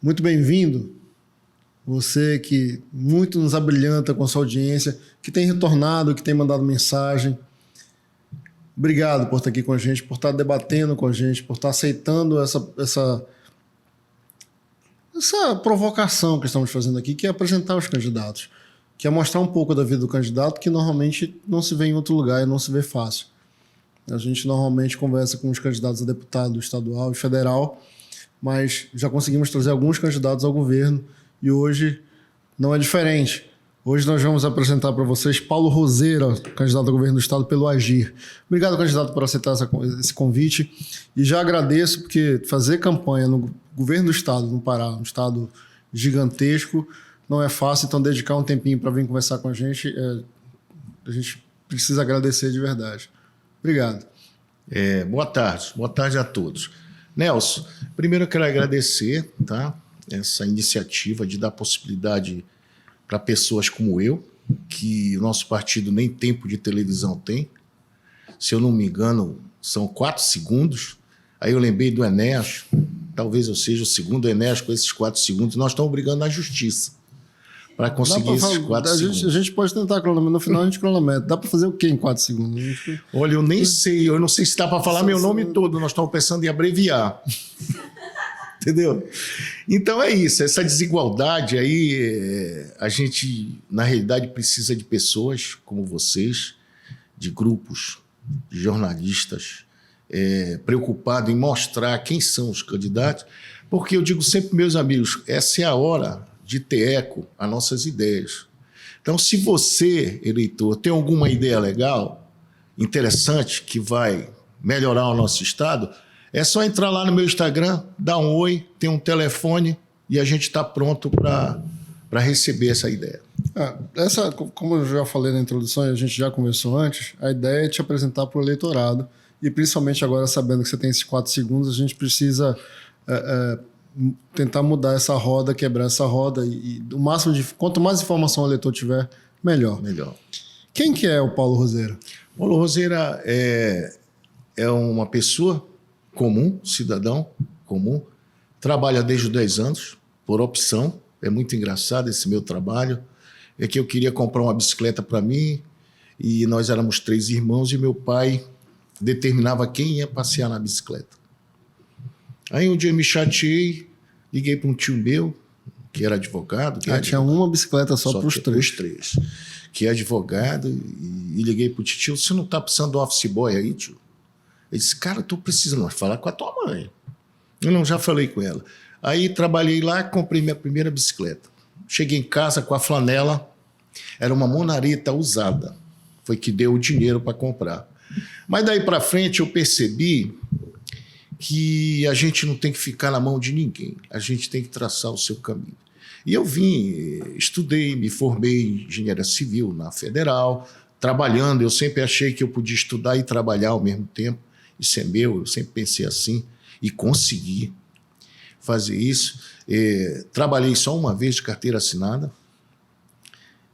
muito bem-vindo. Você que muito nos abrilhanta com a sua audiência, que tem retornado, que tem mandado mensagem. Obrigado por estar aqui com a gente, por estar debatendo com a gente, por estar aceitando essa provocação que estamos fazendo aqui, que é apresentar os candidatos, que é mostrar um pouco da vida do candidato que normalmente não se vê em outro lugar e não se vê fácil. A gente normalmente conversa com os candidatos a deputado estadual e federal, mas já conseguimos trazer alguns candidatos ao governo e hoje não é diferente. Hoje nós vamos apresentar para vocês Paulo Roseira, candidato ao governo do estado pelo Agir. Obrigado, candidato, por aceitar esse convite. E já agradeço, porque fazer campanha no governo do estado, no Pará, um estado gigantesco, não é fácil. Então, dedicar um tempinho para vir conversar com a gente precisa agradecer de verdade. Obrigado. Boa tarde a todos. Nelson, primeiro eu quero agradecer, tá, essa iniciativa de dar possibilidade para pessoas como eu, que o nosso partido nem tempo de televisão tem. Se eu não me engano, são 4 segundos. Aí eu lembrei do Enéas, talvez eu seja o segundo Enéas com esses 4 segundos. Nós estamos brigando na justiça para conseguir esses 4 segundos. A gente pode tentar cronometrar, no final a gente cronometra. Dá para fazer o quê em 4 segundos? Olha, eu nem sei, eu não sei se dá para falar meu nome todo, nós estamos pensando em abreviar. Entendeu? Então é isso, essa desigualdade aí, a gente, na realidade, precisa de pessoas como vocês, de grupos, de jornalistas, preocupados em mostrar quem são os candidatos, porque eu digo sempre, meus amigos, essa é a hora de ter eco às nossas ideias. Então, se você, eleitor, tem alguma ideia legal, interessante, que vai melhorar o nosso estado, é só entrar lá no meu Instagram, dar um oi, tem um telefone e a gente está pronto para receber essa ideia. Como eu já falei na introdução e a gente já conversou antes, a ideia é te apresentar para o eleitorado e principalmente agora sabendo que você tem esses 4 segundos, a gente precisa tentar mudar essa roda, quebrar essa roda e o máximo quanto mais informação o eleitor tiver, melhor. Quem que é o Paulo Roseira? Paulo Roseira é uma pessoa comum, cidadão comum, trabalha desde os 10 anos, por opção. É muito engraçado esse meu trabalho. É que eu queria comprar uma bicicleta para mim e nós éramos 3 irmãos e meu pai determinava quem ia passear na bicicleta. Aí um dia eu me chateei, liguei para um tio meu, que era advogado. Tinha uma bicicleta só para os 3. Os 3. Que é advogado, e liguei para o tio, você não está precisando de um office boy aí, tio? Ele disse, cara, estou precisando falar com a tua mãe. Eu não, já falei com ela. Aí trabalhei lá, comprei minha primeira bicicleta. Cheguei em casa com a flanela, era uma Monarita usada. Foi que deu o dinheiro para comprar. Mas daí para frente eu percebi que a gente não tem que ficar na mão de ninguém. A gente tem que traçar o seu caminho. E eu estudei, me formei em engenharia civil na Federal, trabalhando. Eu sempre achei que eu podia estudar e trabalhar ao mesmo tempo. Isso é meu, eu sempre pensei assim e consegui fazer isso. Trabalhei só uma vez de carteira assinada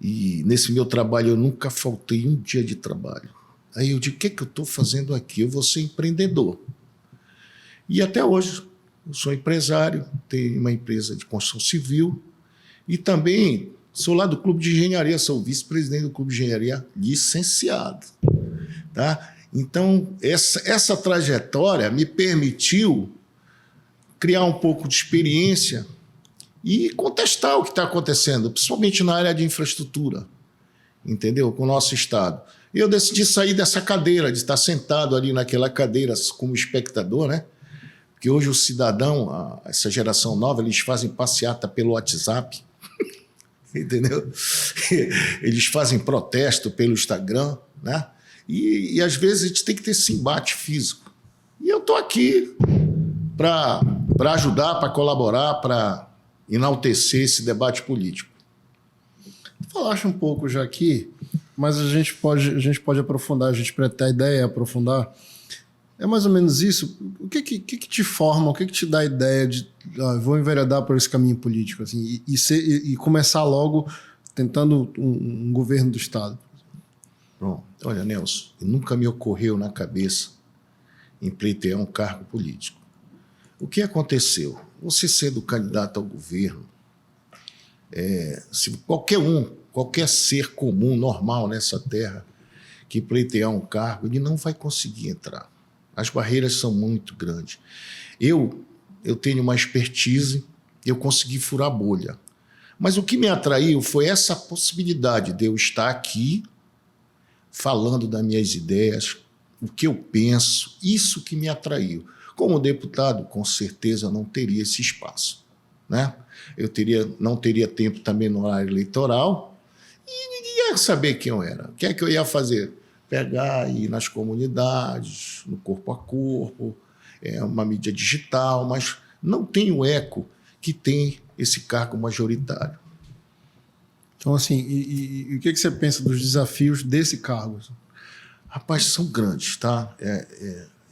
e nesse meu trabalho eu nunca faltei um dia de trabalho. Aí eu digo, o que eu estou fazendo aqui? Eu vou ser empreendedor. E até hoje eu sou empresário, tenho uma empresa de construção civil e também sou lá do Clube de Engenharia, sou vice-presidente do Clube de Engenharia, licenciado. Tá? Então, essa trajetória me permitiu criar um pouco de experiência e contestar o que está acontecendo, principalmente na área de infraestrutura, entendeu? Com o nosso estado. E eu decidi sair dessa cadeira, de estar sentado ali naquela cadeira como espectador, né? Porque hoje o cidadão, essa geração nova, eles fazem passeata pelo WhatsApp, entendeu? Eles fazem protesto pelo Instagram, né? E às vezes a gente tem que ter esse embate físico. E eu estou aqui para ajudar, para colaborar, para enaltecer esse debate político. Tu falaste um pouco já aqui, mas a gente pode aprofundar, a ideia é aprofundar. É mais ou menos isso. O que te forma, o que te dá a ideia de vou enveredar por esse caminho político assim, e começar logo tentando um governo do estado? Bom, olha, Nelson, nunca me ocorreu na cabeça em pleitear um cargo político. O que aconteceu? Você sendo candidato ao governo, se qualquer ser comum, normal nessa terra, que pleitear um cargo, ele não vai conseguir entrar. As barreiras são muito grandes. Eu tenho uma expertise, eu consegui furar a bolha. Mas o que me atraiu foi essa possibilidade de eu estar aqui falando das minhas ideias, o que eu penso, isso que me atraiu. Como deputado, com certeza não teria esse espaço, né? Não teria tempo também no horário eleitoral e ninguém ia saber quem eu era. O que é que eu ia fazer? Pegar e ir nas comunidades, no corpo a corpo, uma mídia digital, mas não tem o eco que tem esse cargo majoritário. Então, assim, e o que você pensa dos desafios desse cargo? Rapaz, são grandes, tá?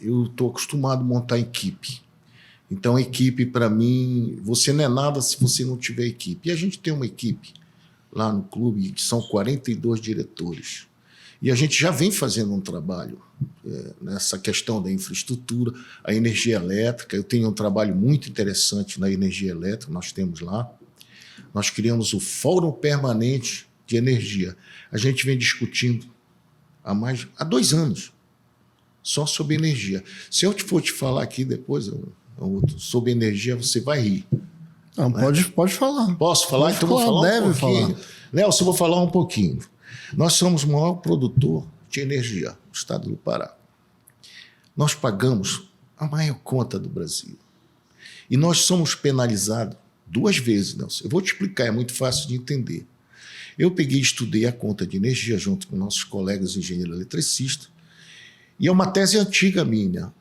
Eu estou acostumado a montar equipe. Então, equipe, para mim, você não é nada se você não tiver equipe. E a gente tem uma equipe lá no clube, que são 42 diretores. E a gente já vem fazendo um trabalho nessa questão da infraestrutura, a energia elétrica. Eu tenho um trabalho muito interessante na energia elétrica, nós temos lá. Nós criamos o Fórum Permanente de Energia. A gente vem discutindo há 2 anos só sobre energia. Se eu for te falar aqui depois sobre energia, você vai rir. Não, né? Pode falar. Posso falar? Pode então falar, vou falar deve um pouquinho. falar. Nelson, eu vou falar um pouquinho. Nós somos o maior produtor de energia no estado do Pará. Nós pagamos a maior conta do Brasil. E nós somos penalizados 2 vezes, Nelson. Eu vou te explicar, é muito fácil de entender. Eu peguei e estudei a conta de energia junto com nossos colegas engenheiros eletricistas, e é uma tese antiga minha.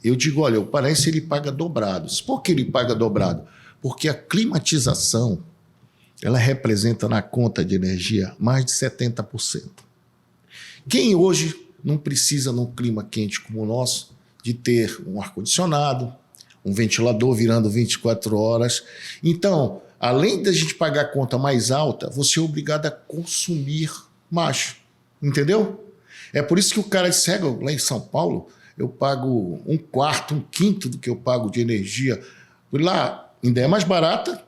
Eu digo, olha, o paraense ele paga dobrado. Por que ele paga dobrado? Porque a climatização ela representa na conta de energia mais de 70%. Quem hoje não precisa, num clima quente como o nosso, de ter um ar-condicionado, um ventilador virando 24 horas. Então, além da gente pagar a conta mais alta, você é obrigado a consumir mais. Entendeu? É por isso que o cara de cego, lá em São Paulo, eu pago 1/4, 1/5 do que eu pago de energia. Lá ainda é mais barata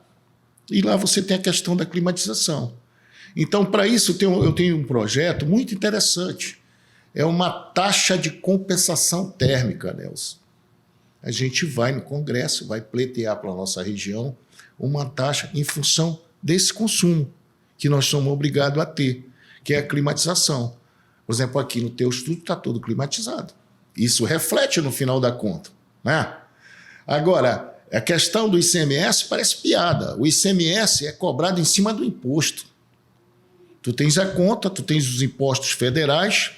e lá você tem a questão da climatização. Então, para isso, eu tenho um projeto muito interessante. É uma taxa de compensação térmica, Nelson. A gente vai no Congresso, vai pleitear para a nossa região uma taxa em função desse consumo que nós somos obrigados a ter, que é a climatização. Por exemplo, aqui no teu estúdio está todo climatizado. Isso reflete no final da conta, né? Agora, a questão do ICMS parece piada. O ICMS é cobrado em cima do imposto. Tu tens a conta, tu tens os impostos federais,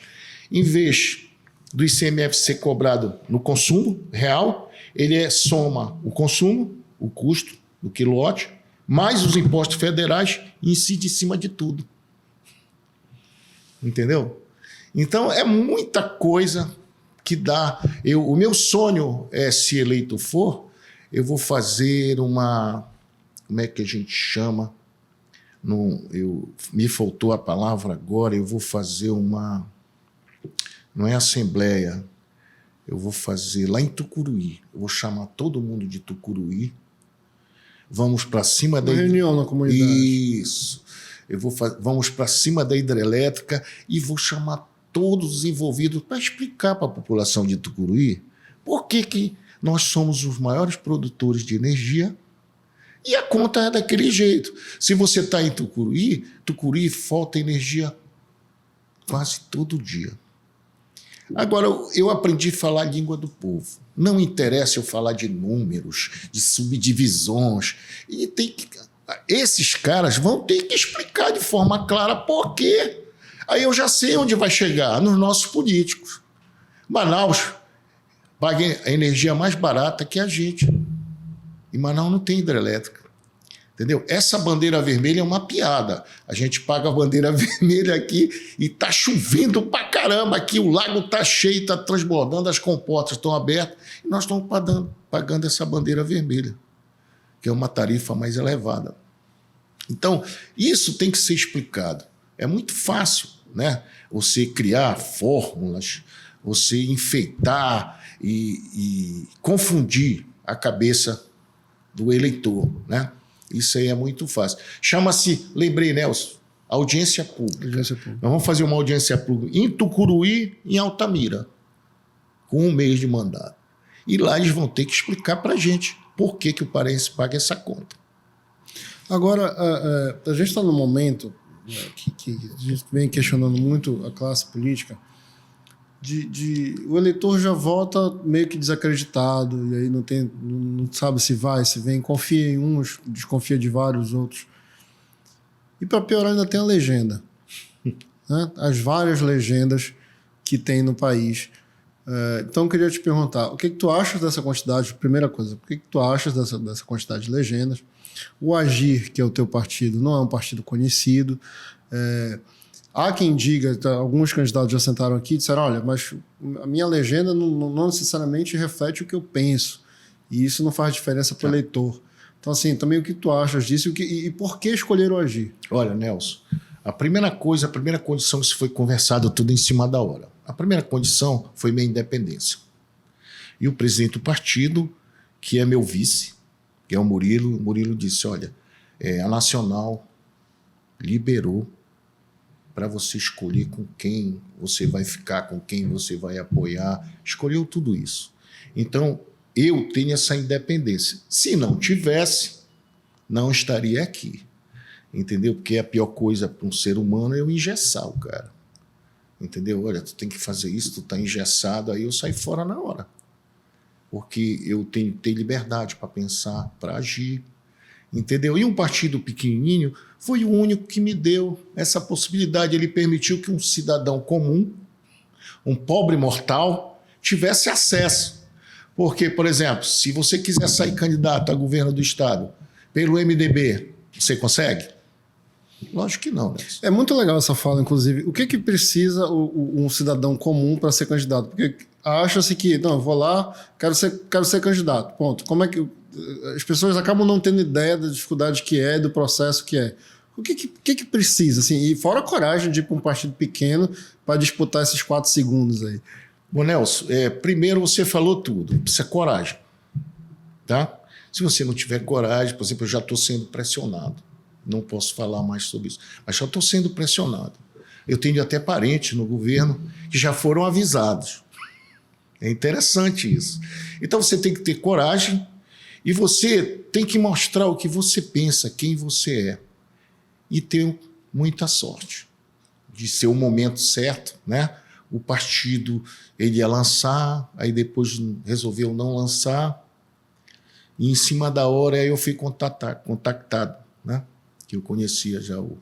em vez do ICMS ser cobrado no consumo real, ele soma o consumo, o custo do quilowatt, mais os impostos federais e incide em cima de tudo. Entendeu? Então, é muita coisa que dá. O meu sonho é, se eleito for, eu vou fazer uma... Como é que a gente chama? Me faltou a palavra agora, eu vou fazer uma... Não é assembleia, eu vou fazer lá em Tucuruí. Eu vou chamar todo mundo de Tucuruí. Vamos para cima da... reunião na comunidade. Isso. Vamos para cima da hidrelétrica e vou chamar todos os envolvidos para explicar para a população de Tucuruí por que nós somos os maiores produtores de energia e a conta é daquele jeito. Se você está em Tucuruí falta energia quase todo dia. Agora, eu aprendi a falar a língua do povo. Não interessa eu falar de números, de subdivisões. E esses caras vão ter que explicar de forma clara por quê. Aí eu já sei onde vai chegar, nos nossos políticos. Manaus paga a energia mais barata que a gente. E Manaus não tem hidrelétrica. Entendeu? Essa bandeira vermelha é uma piada. A gente paga a bandeira vermelha aqui e está chovendo pra caramba aqui, o lago está cheio, está transbordando, as comportas estão abertas e nós estamos pagando essa bandeira vermelha, que é uma tarifa mais elevada. Então, isso tem que ser explicado. É muito fácil, né? Você criar fórmulas, você enfeitar e confundir a cabeça do eleitor, né? Isso aí é muito fácil. Chama-se, lembrei, Nelson, audiência pública. Audiência pública. Nós vamos fazer uma audiência pública em Tucuruí e em Altamira, com 1 mês de mandato. E lá eles vão ter que explicar para a gente por que o paraense paga essa conta. Agora, a gente está num momento que a gente vem questionando muito a classe política, o eleitor já vota meio que desacreditado, e aí não sabe se vai, se vem, confia em uns, desconfia de vários outros. E para piorar, ainda tem a legenda. Né? As várias legendas que tem no país. Então eu queria te perguntar, o que tu achas dessa quantidade? Primeira coisa, o que tu achas dessa quantidade de legendas? O Agir, que é o teu partido, não é um partido conhecido. Há quem diga, alguns candidatos já sentaram aqui e disseram, olha, mas a minha legenda não necessariamente reflete o que eu penso, e isso não faz diferença para o eleitor. Então, assim, também o que tu achas disso e por que escolher o Agir? Olha, Nelson, a primeira condição, isso foi conversado tudo em cima da hora. A primeira condição foi minha independência. E o presidente do partido, que é meu vice, que é o Murilo disse, olha, a Nacional liberou para você escolher com quem você vai ficar, com quem você vai apoiar, escolheu tudo isso. Então, eu tenho essa independência. Se não tivesse, não estaria aqui. Entendeu? Porque a pior coisa para um ser humano é eu engessar o cara. Entendeu? Olha, tu tem que fazer isso, tu tá engessado, aí eu saio fora na hora. Porque eu tenho que ter liberdade para pensar, para agir. Entendeu? E um partido pequenininho foi o único que me deu essa possibilidade. Ele permitiu que um cidadão comum, um pobre mortal, tivesse acesso. Porque, por exemplo, se você quiser sair candidato a governo do estado pelo MDB, você consegue? Lógico que não, né? É muito legal essa fala, inclusive. O que precisa um cidadão comum para ser candidato? Porque acha-se que, não, eu vou lá, quero ser candidato, ponto. Como é que... As pessoas acabam não tendo ideia da dificuldade que é, do processo que é. O que precisa? Assim, e fora a coragem de ir para um partido pequeno para disputar esses 4 segundos aí. Bom, Nelson, primeiro você falou tudo, precisa coragem. Tá? Se você não tiver coragem, por exemplo, eu já estou sendo pressionado. Não posso falar mais sobre isso, mas já estou sendo pressionado. Eu tenho até parentes no governo que já foram avisados. É interessante isso. Então você tem que ter coragem e você tem que mostrar o que você pensa, quem você é. E ter muita sorte de ser o momento certo, né? O partido ele ia lançar, aí depois resolveu não lançar. E em cima da hora eu fui contactado, né? Que eu conhecia já o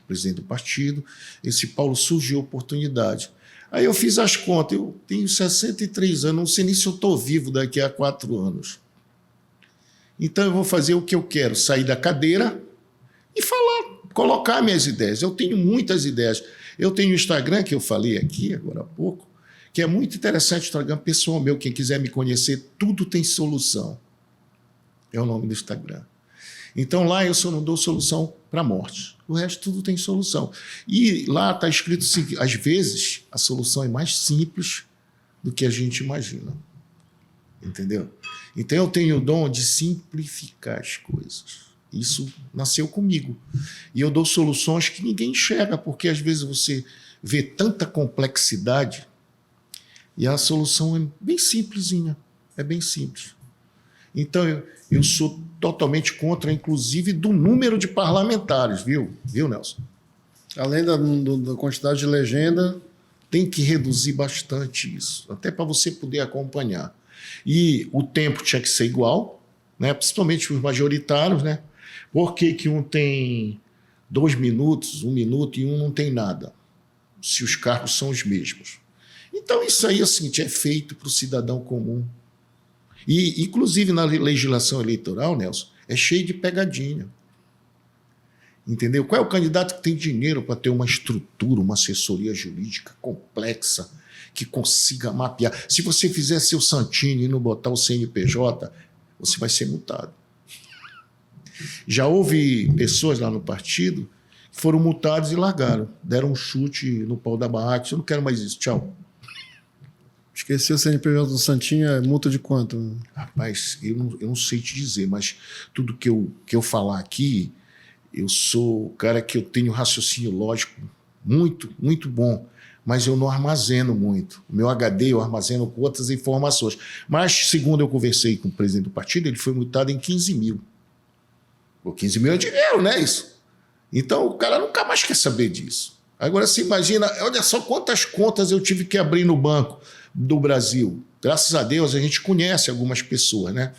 presidente do partido. Esse Paulo, surgiu a oportunidade. Aí eu fiz as contas, eu tenho 63 anos, não sei nem se eu estou vivo daqui a 4 anos. Então eu vou fazer o que eu quero, sair da cadeira e falar, colocar minhas ideias. Eu tenho muitas ideias. Eu tenho o Instagram, que eu falei aqui agora há pouco, que é muito interessante, o Instagram pessoal meu, quem quiser me conhecer, tudo tem solução. É o nome do Instagram. Então lá eu só não dou solução para a morte. O resto tudo tem solução. E lá está escrito assim, às vezes a solução é mais simples do que a gente imagina. Entendeu? Então eu tenho o dom de simplificar as coisas. Isso nasceu comigo. E eu dou soluções que ninguém enxerga, porque às vezes você vê tanta complexidade e a solução é bem simplesinha. É bem simples. Então eu sou totalmente contra, inclusive, do número de parlamentares, viu, Nelson? Além da quantidade de legenda... Tem que reduzir bastante isso, até para você poder acompanhar. E o tempo tinha que ser igual, né? Principalmente os majoritários, né? Por que um tem 2 minutos, 1 minuto e um não tem nada, se os cargos são os mesmos? Então isso aí assim, é feito para o cidadão comum. E, inclusive, na legislação eleitoral, Nelson, é cheio de pegadinha. Entendeu? Qual é o candidato que tem dinheiro para ter uma estrutura, uma assessoria jurídica complexa, que consiga mapear? Se você fizer seu santinho e não botar o CNPJ, você vai ser multado. Já houve pessoas lá no partido que foram multados e largaram. Deram um chute no pau da barraca. Eu não quero mais isso. Tchau. Esqueci o CNPJ do Santinho, é multa de quanto? Rapaz, eu não sei te dizer, mas tudo que eu falar aqui, eu sou o cara que eu tenho raciocínio lógico muito, muito bom, mas eu não armazeno muito. O meu HD eu armazeno com outras informações. Mas, segundo eu conversei com o presidente do partido, ele foi multado em 15 mil. Pô, 15 mil é dinheiro, né? Isso. Então, o cara nunca mais quer saber disso. Agora, você imagina, olha só quantas contas eu tive que abrir no Banco do Brasil. Graças a Deus, a gente conhece algumas pessoas, né?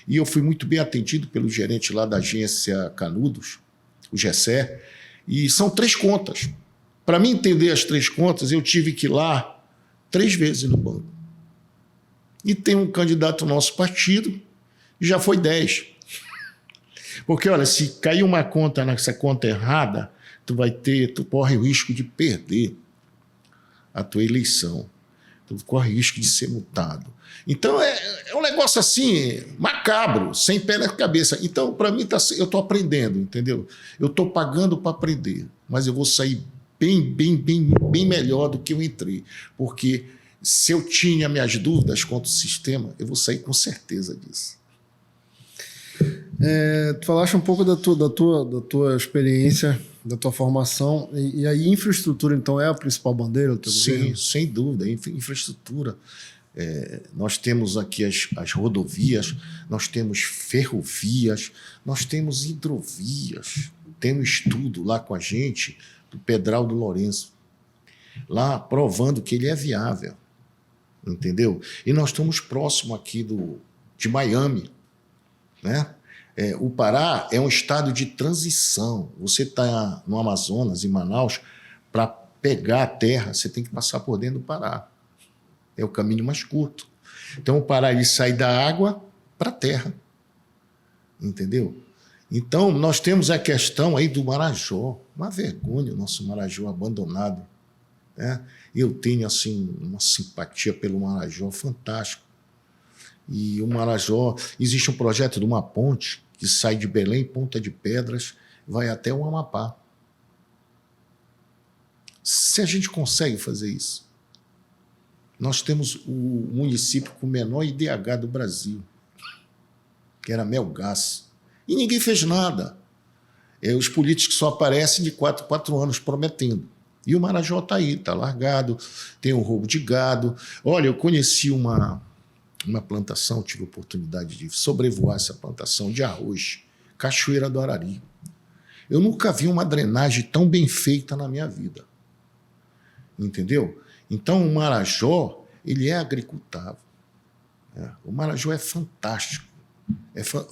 E eu fui muito bem atendido pelo gerente lá da agência Canudos, o Gessé, e são 3 contas. Para mim entender as 3 contas, eu tive que ir lá 3 vezes no banco. E tem um candidato do nosso partido, e já foi 10. Porque, olha, se cair uma conta nessa conta errada, tu corre o risco de perder a tua eleição. Tu corre o risco de ser multado. Então, é um negócio assim, macabro, sem pé na cabeça. Então, para mim, eu estou aprendendo, entendeu? Eu estou pagando para aprender, mas eu vou sair bem melhor do que eu entrei. Porque se eu tinha minhas dúvidas quanto ao sistema, eu vou sair com certeza disso. Tu falaste um pouco da tua experiência, da tua formação, e aí infraestrutura, então, é a principal bandeira do teu governo? Sim, sem dúvida, infraestrutura. Nós temos aqui as rodovias, nós temos ferrovias, nós temos hidrovias. Tem um estudo lá com a gente, do Pedral do Lourenço, lá provando que ele é viável, entendeu? E nós estamos próximo aqui de Miami, né? O Pará é um estado de transição. Você está no Amazonas, em Manaus, para pegar a terra, você tem que passar por dentro do Pará. É o caminho mais curto. Então, o Pará ele sai da água para a terra. Entendeu? Então, nós temos a questão aí do Marajó. Uma vergonha o nosso Marajó abandonado. Né? Eu tenho, assim, uma simpatia pelo Marajó fantástico. E o Marajó, existe um projeto de uma ponte que sai de Belém, Ponta de Pedras, vai até o Amapá. Se a gente consegue fazer isso, nós temos o município com o menor IDH do Brasil, que era Melgaço, e ninguém fez nada. Os políticos só aparecem de 4 em 4 anos prometendo. E o Marajó está aí, está largado, tem um roubo de gado. Olha, eu conheci uma plantação, tive a oportunidade de sobrevoar essa plantação de arroz, Cachoeira do Arari. Eu nunca vi uma drenagem tão bem feita na minha vida. Entendeu? Então, o Marajó, ele é agricultável. O Marajó é fantástico.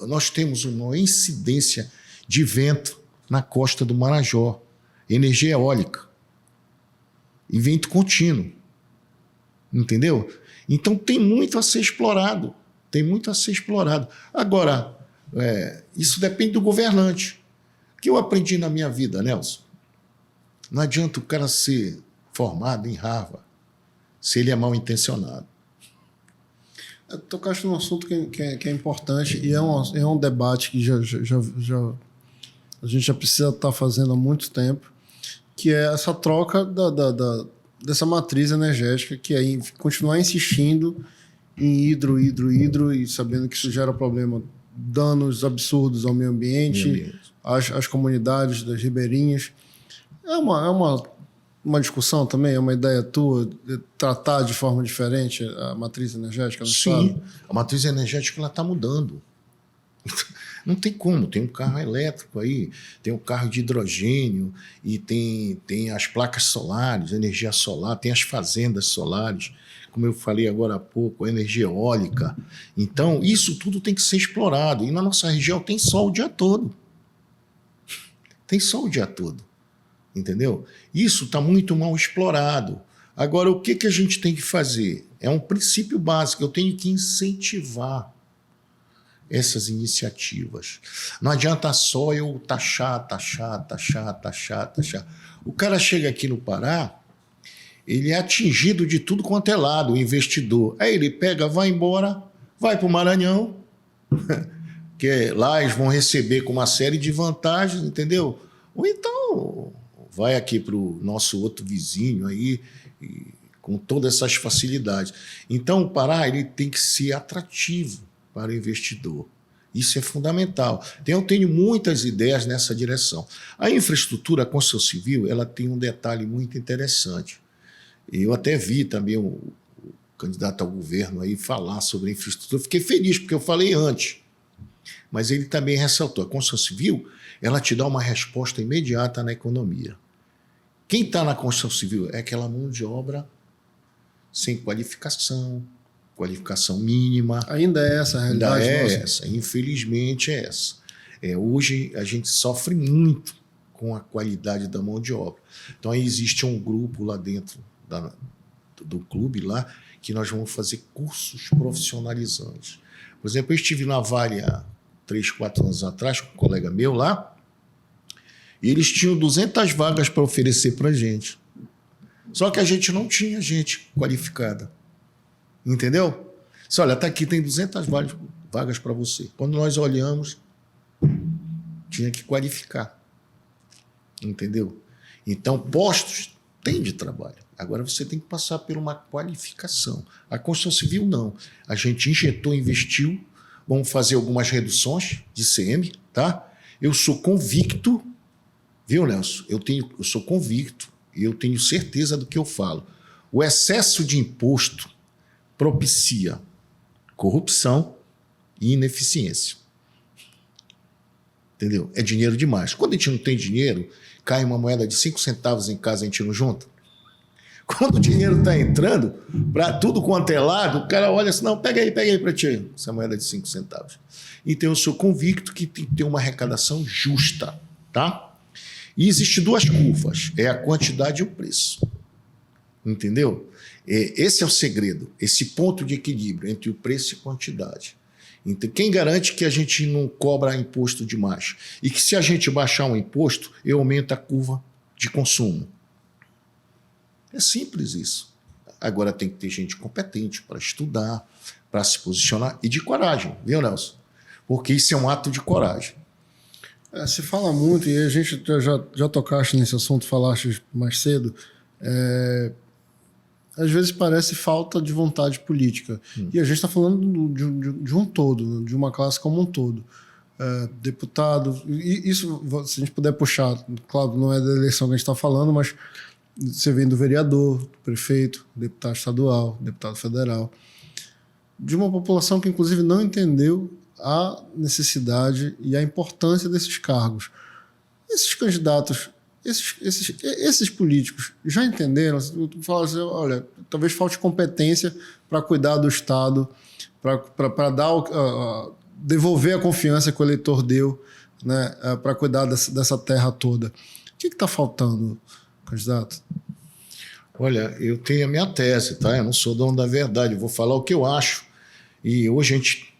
Nós temos uma incidência de vento na costa do Marajó, energia eólica e vento contínuo. Entendeu? Então, tem muito a ser explorado. Tem muito a ser explorado. Agora, isso depende do governante. O que eu aprendi na minha vida, Nelson? Não adianta o cara ser formado em Harvard se ele é mal intencionado. Tocaste num assunto que é importante e é um debate que a gente já precisa estar fazendo há muito tempo, que é essa troca dessa matriz energética, que é continuar insistindo em hidro, e sabendo que isso gera problema, danos absurdos ao meio ambiente, às comunidades das ribeirinhas. É uma discussão também, é uma ideia tua de tratar de forma diferente a matriz energética no Sim, estado? a matriz energética está mudando. Não tem como, tem um carro elétrico aí, tem um carro de hidrogênio e tem as placas solares, energia solar, tem as fazendas solares, como eu falei agora há pouco, a energia eólica. Então, isso tudo tem que ser explorado. E na nossa região tem sol o dia todo. Tem sol o dia todo. Entendeu? Isso está muito mal explorado. Agora, o que a gente tem que fazer? É um princípio básico, eu tenho que incentivar essas iniciativas. Não adianta só eu taxar. O cara chega aqui no Pará, ele é atingido de tudo quanto é lado, o investidor. Aí ele pega, vai embora, vai para o Maranhão, que lá eles vão receber com uma série de vantagens, entendeu? Ou então vai aqui para o nosso outro vizinho aí, com todas essas facilidades. Então, o Pará ele tem que ser atrativo para o investidor. Isso é fundamental. Então, eu tenho muitas ideias nessa direção. A infraestrutura, a construção civil, ela tem um detalhe muito interessante. Eu até vi também o candidato ao governo aí falar sobre a infraestrutura. Fiquei feliz, porque eu falei antes. Mas ele também ressaltou, a construção civil, ela te dá uma resposta imediata na economia. Quem está na construção civil é aquela mão de obra sem qualificação mínima. Ainda é essa a realidade Ainda é nossa? essa, infelizmente é essa. Hoje a gente sofre muito com a qualidade da mão de obra. Então aí existe um grupo lá dentro do clube lá que nós vamos fazer cursos profissionalizantes. Por exemplo, eu estive na Vale há 3, 4 anos atrás com um colega meu lá e eles tinham 200 vagas para oferecer para a gente. Só que a gente não tinha gente qualificada. Entendeu? Você olha, tá aqui, tem 200 vagas para você. Quando nós olhamos, tinha que qualificar. Entendeu? Então, postos tem de trabalho. Agora você tem que passar por uma qualificação. A construção civil, não. A gente injetou, investiu, vamos fazer algumas reduções de CM, tá? Eu sou convicto, viu, Nelson? Eu sou convicto e eu tenho certeza do que eu falo. O excesso de imposto propicia corrupção e ineficiência. Entendeu? É dinheiro demais. Quando a gente não tem dinheiro, cai uma moeda de 5 centavos em casa, a gente não junta. Quando o dinheiro está entrando para tudo quanto é lado, o cara olha assim, não, pega aí para ti, essa moeda de 5 centavos. Então eu sou convicto que tem que ter uma arrecadação justa, tá? E existem 2 curvas, é a quantidade e o preço. Entendeu? Esse é o segredo, esse ponto de equilíbrio entre o preço e quantidade. Então, quem garante que a gente não cobra imposto demais? E que se a gente baixar um imposto, eu aumento a curva de consumo. É simples isso. Agora tem que ter gente competente para estudar, para se posicionar e de coragem, viu, Nelson? Porque isso é um ato de coragem. Se fala muito, e a gente já tocaste nesse assunto, falaste mais cedo, às vezes parece falta de vontade política. E a gente está falando de um todo, de uma classe como um todo. Deputado, e isso, se a gente puder puxar, claro, não é da eleição que a gente está falando, mas você vem do vereador, do prefeito, deputado estadual, deputado federal, de uma população que inclusive não entendeu a necessidade e a importância desses cargos. Esses candidatos, esses políticos já entenderam? Tu fala assim, olha, talvez falte competência para cuidar do Estado, para devolver a confiança que o eleitor deu, né, para cuidar dessa terra toda. O que está faltando, candidato? Olha, eu tenho a minha tese, tá? Eu não sou dono da verdade, eu vou falar o que eu acho. E hoje a gente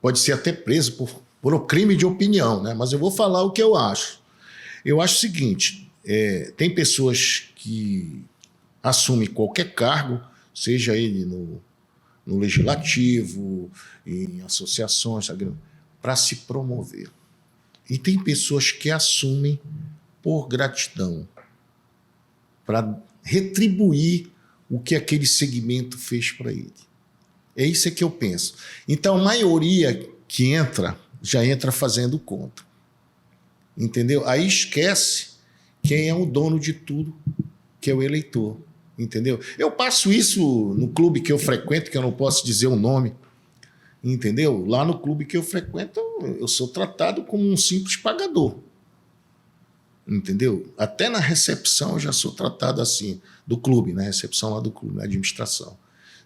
pode ser até preso por um crime de opinião, né? Mas eu vou falar o que eu acho. Eu acho o seguinte, tem pessoas que assumem qualquer cargo, seja ele no legislativo, em associações, para se promover. E tem pessoas que assumem por gratidão, para retribuir o que aquele segmento fez para ele. É isso que eu penso. Então, a maioria que entra, já entra fazendo conta. Entendeu? Aí esquece quem é o dono de tudo, que é o eleitor. Entendeu? Eu passo isso no clube que eu frequento, que eu não posso dizer o nome. Entendeu? Lá no clube que eu frequento, eu sou tratado como um simples pagador. Entendeu? Até na recepção eu já sou tratado assim, do clube, na recepção lá do clube, na administração.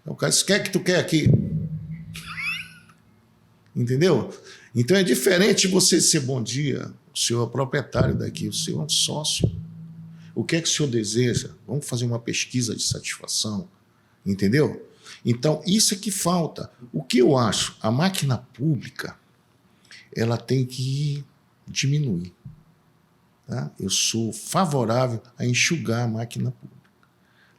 Então, o cara diz, o que é que tu quer aqui? Entendeu? Então é diferente você ser bom dia, o senhor é proprietário daqui, o senhor é um sócio. O que é que o senhor deseja? Vamos fazer uma pesquisa de satisfação. Entendeu? Então, isso é que falta. O que eu acho? A máquina pública, ela tem que diminuir. Tá? Eu sou favorável a enxugar a máquina pública.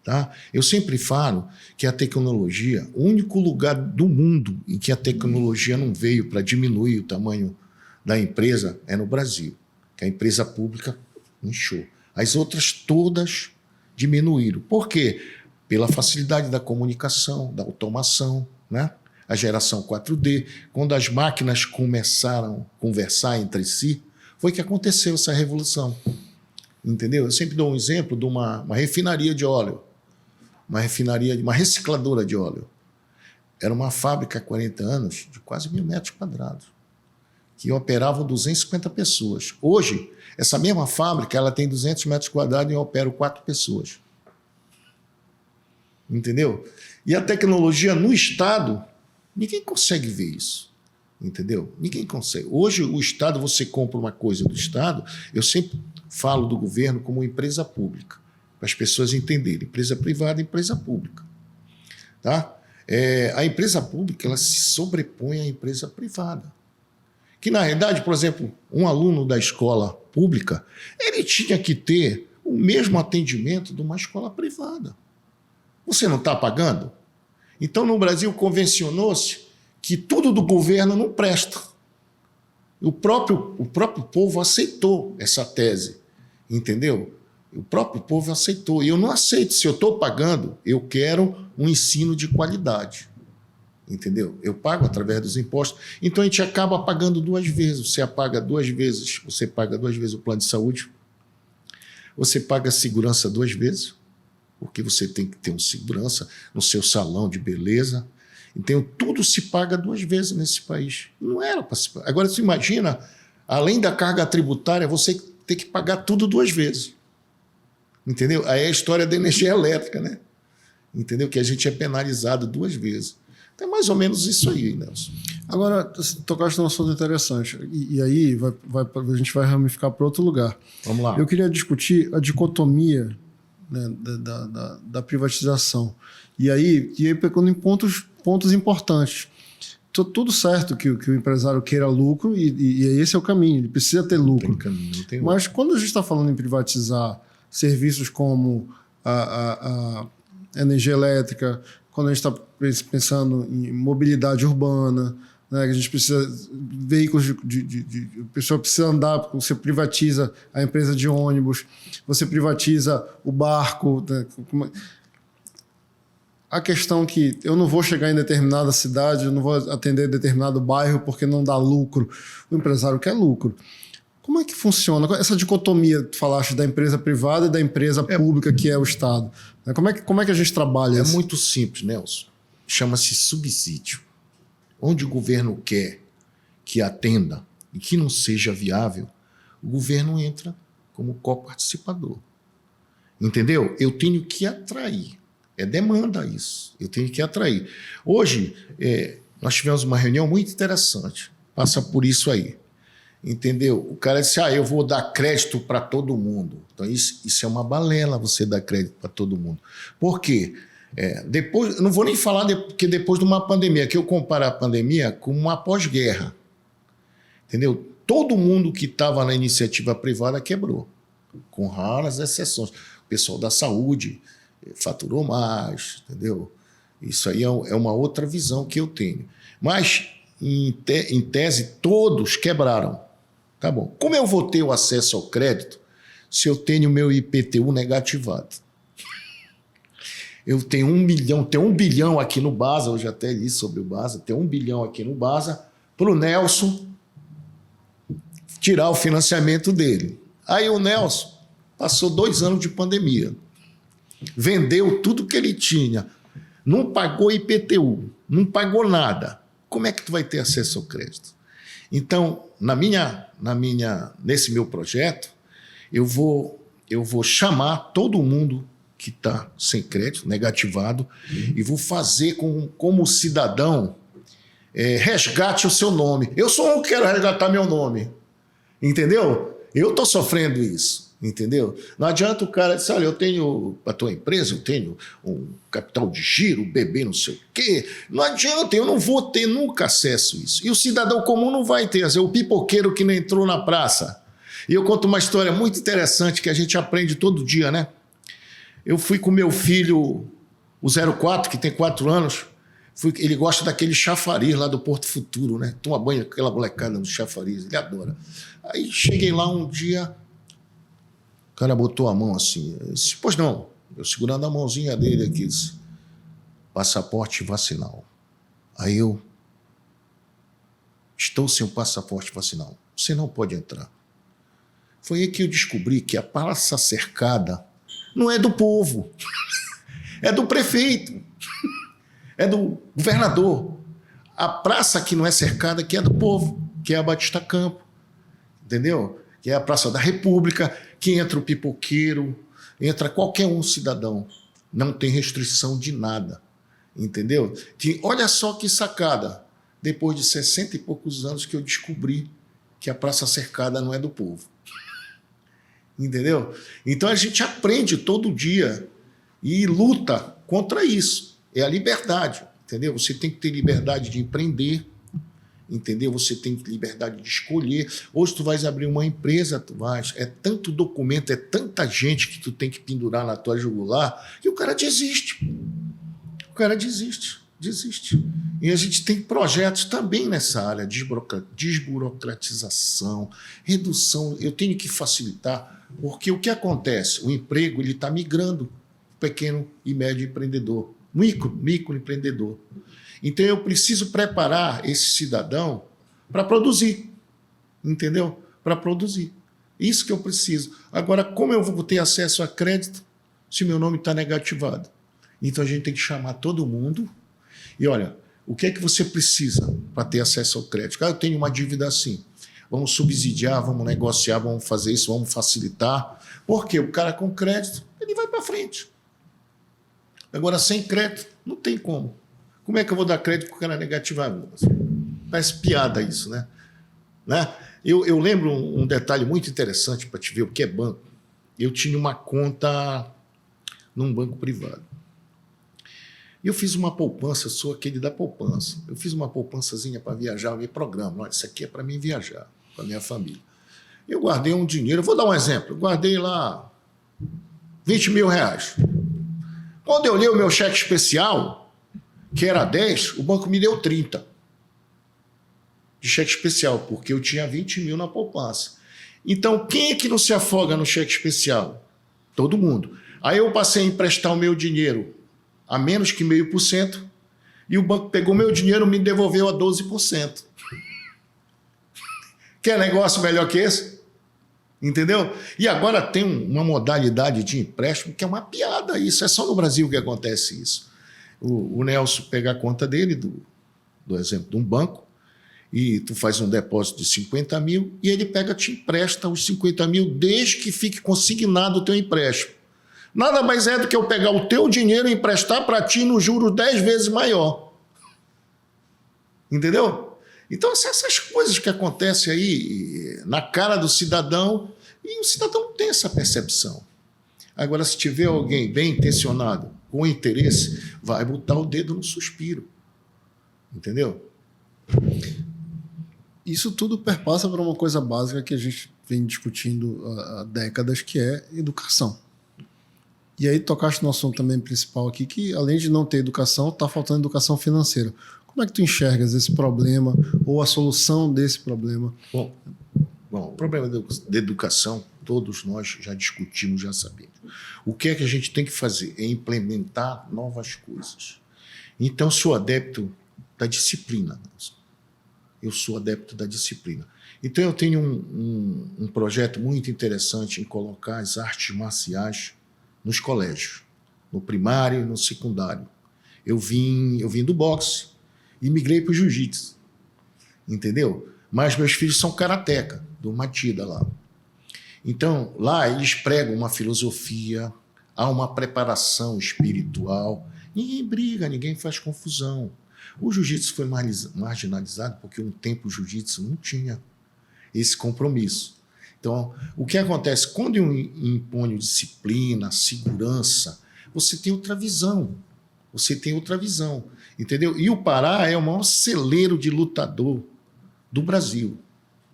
Tá? Eu sempre falo que a tecnologia, o único lugar do mundo em que a tecnologia não veio para diminuir o tamanho da empresa é no Brasil, que a empresa pública inchou. As outras todas diminuíram. Por quê? pela facilidade da comunicação, da automação, né? A geração 4D. Quando as máquinas começaram a conversar entre si, foi que aconteceu essa revolução. Entendeu? Eu sempre dou um exemplo de uma refinaria de óleo, uma recicladora de óleo. Era uma fábrica há 40 anos de quase 1.000 metros quadrados, que operavam 250 pessoas. Hoje, essa mesma fábrica ela tem 200 metros quadrados e eu opero 4 pessoas. Entendeu? E a tecnologia no Estado, ninguém consegue ver isso. Entendeu? Ninguém consegue. Hoje, o Estado, você compra uma coisa do Estado, eu sempre falo do governo como empresa pública, para as pessoas entenderem. Empresa privada e empresa pública. Tá? A empresa pública ela se sobrepõe à empresa privada. Que, na realidade, por exemplo, um aluno da escola pública, ele tinha que ter o mesmo atendimento de uma escola privada. Você não está pagando? Então, no Brasil, convencionou-se que tudo do governo não presta. O próprio povo aceitou essa tese, entendeu? O próprio povo aceitou. E eu não aceito. Se eu estou pagando, eu quero um ensino de qualidade. Entendeu? Eu pago através dos impostos. Então, a gente acaba pagando 2 vezes. Você paga 2 vezes o plano de saúde. Você paga a segurança 2 vezes, porque você tem que ter um segurança no seu salão de beleza. Então, tudo se paga 2 vezes nesse país. Não era para se pagar. Agora, você imagina, além da carga tributária, você ter que pagar tudo 2 vezes. Entendeu? Aí é a história da energia elétrica, né? Entendeu? Que a gente é penalizado 2 vezes. Então, é mais ou menos isso aí, Nelson. Agora, tocaste num assunto interessante. E aí a gente vai ramificar para outro lugar. Vamos lá. Eu queria discutir a dicotomia, né, da privatização. E aí pegando em pontos importantes. Tudo certo que o empresário queira lucro e esse é o caminho, ele precisa ter lucro. Não tem caminho, não tem outro. Mas quando a gente está falando em privatizar serviços como a energia elétrica, quando a gente está pensando em mobilidade urbana, né, que a gente precisa veículos a pessoa precisa andar, você privatiza a empresa de ônibus, você privatiza o barco, né, a questão que eu não vou chegar em determinada cidade, eu não vou atender determinado bairro porque não dá lucro. O empresário quer lucro. Como é que funciona essa dicotomia, tu falaste, da empresa privada e da empresa pública, que é o Estado? Como é que a gente trabalha isso? É muito simples, Nelson. Chama-se subsídio. Onde o governo quer que atenda e que não seja viável, o governo entra como coparticipador. Entendeu? Eu tenho que atrair. É demanda isso. Eu tenho que atrair. Hoje, nós tivemos uma reunião muito interessante. Passa por isso aí. Entendeu? O cara disse, eu vou dar crédito para todo mundo. Então, isso é uma balela, você dar crédito para todo mundo. Por quê? Depois, eu não vou nem falar que depois de uma pandemia, que eu comparo a pandemia com uma pós-guerra. Entendeu? Todo mundo que estava na iniciativa privada quebrou, com raras exceções. O pessoal da saúde faturou mais, entendeu? Isso aí é uma outra visão que eu tenho. Mas, em tese, todos quebraram. Tá bom. Como eu vou ter o acesso ao crédito se eu tenho meu IPTU negativado? Eu tenho 1 milhão, tenho 1 bilhão aqui no Basa, eu já até li sobre o Basa, tenho 1 bilhão aqui no Basa, para o Nelson tirar o financiamento dele. Aí o Nelson passou 2 anos de pandemia, vendeu tudo que ele tinha, não pagou IPTU, não pagou nada. Como é que tu vai ter acesso ao crédito? Então, nesse meu projeto, eu vou chamar todo mundo que está sem crédito, negativado, e vou fazer como cidadão, resgate o seu nome. Eu só não quero resgatar meu nome, entendeu? Eu estou sofrendo isso, entendeu? Não adianta o cara dizer, olha, eu tenho, a tua empresa, eu tenho um capital de giro, bebê não sei o quê. Não adianta, eu não vou ter nunca acesso a isso. E o cidadão comum não vai ter, o pipoqueiro que não entrou na praça. E eu conto uma história muito interessante que a gente aprende todo dia, né? Eu fui com meu filho, o 04, que tem 4 anos, ele gosta daquele chafariz lá do Porto Futuro, né? Toma banho com aquela molecada no chafariz, ele adora. Aí cheguei lá um dia, o cara botou a mão assim, eu disse, pois não, Eu segurando a mãozinha dele aqui, disse, passaporte vacinal. Aí eu, estou sem o passaporte vacinal. Você não pode entrar. Foi aí que eu descobri que a praça cercada não é do povo, é do prefeito, é do governador. A praça que não é cercada que é do povo, que é a Batista Campo, entendeu? Que é a Praça da República, que entra o pipoqueiro, entra qualquer um cidadão. Não tem restrição de nada, entendeu? Que, olha só que sacada, depois de 60 e poucos anos que eu descobri que a praça cercada não é do povo. Entendeu? Então a gente aprende todo dia e luta contra isso. É a liberdade, entendeu? Você tem que ter liberdade de empreender, entendeu? Você tem liberdade de escolher. Hoje tu vais abrir uma empresa, tu vais, é tanto documento, é tanta gente que tu tem que pendurar na tua jugular que o cara desiste. O cara desiste. E a gente tem projetos também nessa área, desburocratização, redução. Eu tenho que facilitar, porque o que acontece? O emprego está migrando para o pequeno e médio empreendedor, microempreendedor. Então eu preciso preparar esse cidadão para produzir, entendeu? Para produzir. Isso que eu preciso. Agora, como eu vou ter acesso a crédito se meu nome está negativado? Então a gente tem que chamar todo mundo. E olha, o que é que você precisa para ter acesso ao crédito? Eu tenho uma dívida assim. Vamos subsidiar, vamos negociar, vamos fazer isso, vamos facilitar. Porque o cara com crédito, ele vai para frente. Agora, sem crédito, não tem como. Como é que eu vou dar crédito para o cara negativado? Parece piada isso, né? Eu lembro um detalhe muito interessante para te ver o que é banco. Eu tinha uma conta num banco privado. E eu fiz uma poupança, eu sou aquele da poupança. Eu fiz uma poupançazinha para viajar, eu me programo. Olha, isso aqui é para mim viajar, para minha família. Eu guardei um dinheiro, eu vou dar um exemplo. Eu guardei lá 20 mil reais. Quando eu olhei o meu cheque especial, que era 10, o banco me deu 30 de cheque especial, porque eu tinha 20 mil na poupança. Então, quem é que não se afoga no cheque especial? Todo mundo. Aí eu passei a emprestar o meu dinheiro a menos que 0,5%, e o banco pegou meu dinheiro e me devolveu a 12%. Quer negócio melhor que esse? Entendeu? E agora tem uma modalidade de empréstimo que é uma piada isso. É só no Brasil que acontece isso. O Nelson pega a conta dele, do exemplo de um banco, e tu faz um depósito de 50 mil, e ele te empresta os 50 mil desde que fique consignado o teu empréstimo. Nada mais é do que eu pegar o teu dinheiro e emprestar para ti no juro 10 vezes maior. Entendeu? Então, essas coisas que acontecem aí na cara do cidadão, e o cidadão não tem essa percepção. Agora, se tiver alguém bem intencionado, com interesse, vai botar o dedo no suspiro. Entendeu? Isso tudo perpassa para uma coisa básica que a gente vem discutindo há décadas, que é educação. E aí tocaste no assunto também principal aqui, que além de não ter educação, está faltando educação financeira. Como é que tu enxergas esse problema ou a solução desse problema? Bom, o problema da educação, todos nós já discutimos, já sabemos. O que é que a gente tem que fazer? É implementar novas coisas. Então, sou adepto da disciplina. Eu sou adepto da disciplina. Então, eu tenho um projeto muito interessante em colocar as artes marciais nos colégios, no primário e no secundário. Eu vim do boxe e migrei para o jiu-jitsu, entendeu? Mas meus filhos são karateca, do Matida lá. Então, lá eles pregam uma filosofia, há uma preparação espiritual. Ninguém briga, ninguém faz confusão. O jiu-jitsu foi marginalizado porque um tempo o jiu-jitsu não tinha esse compromisso. Então, o que acontece? Quando eu imponho disciplina, segurança, você tem outra visão. Entendeu? E o Pará é o maior celeiro de lutador do Brasil.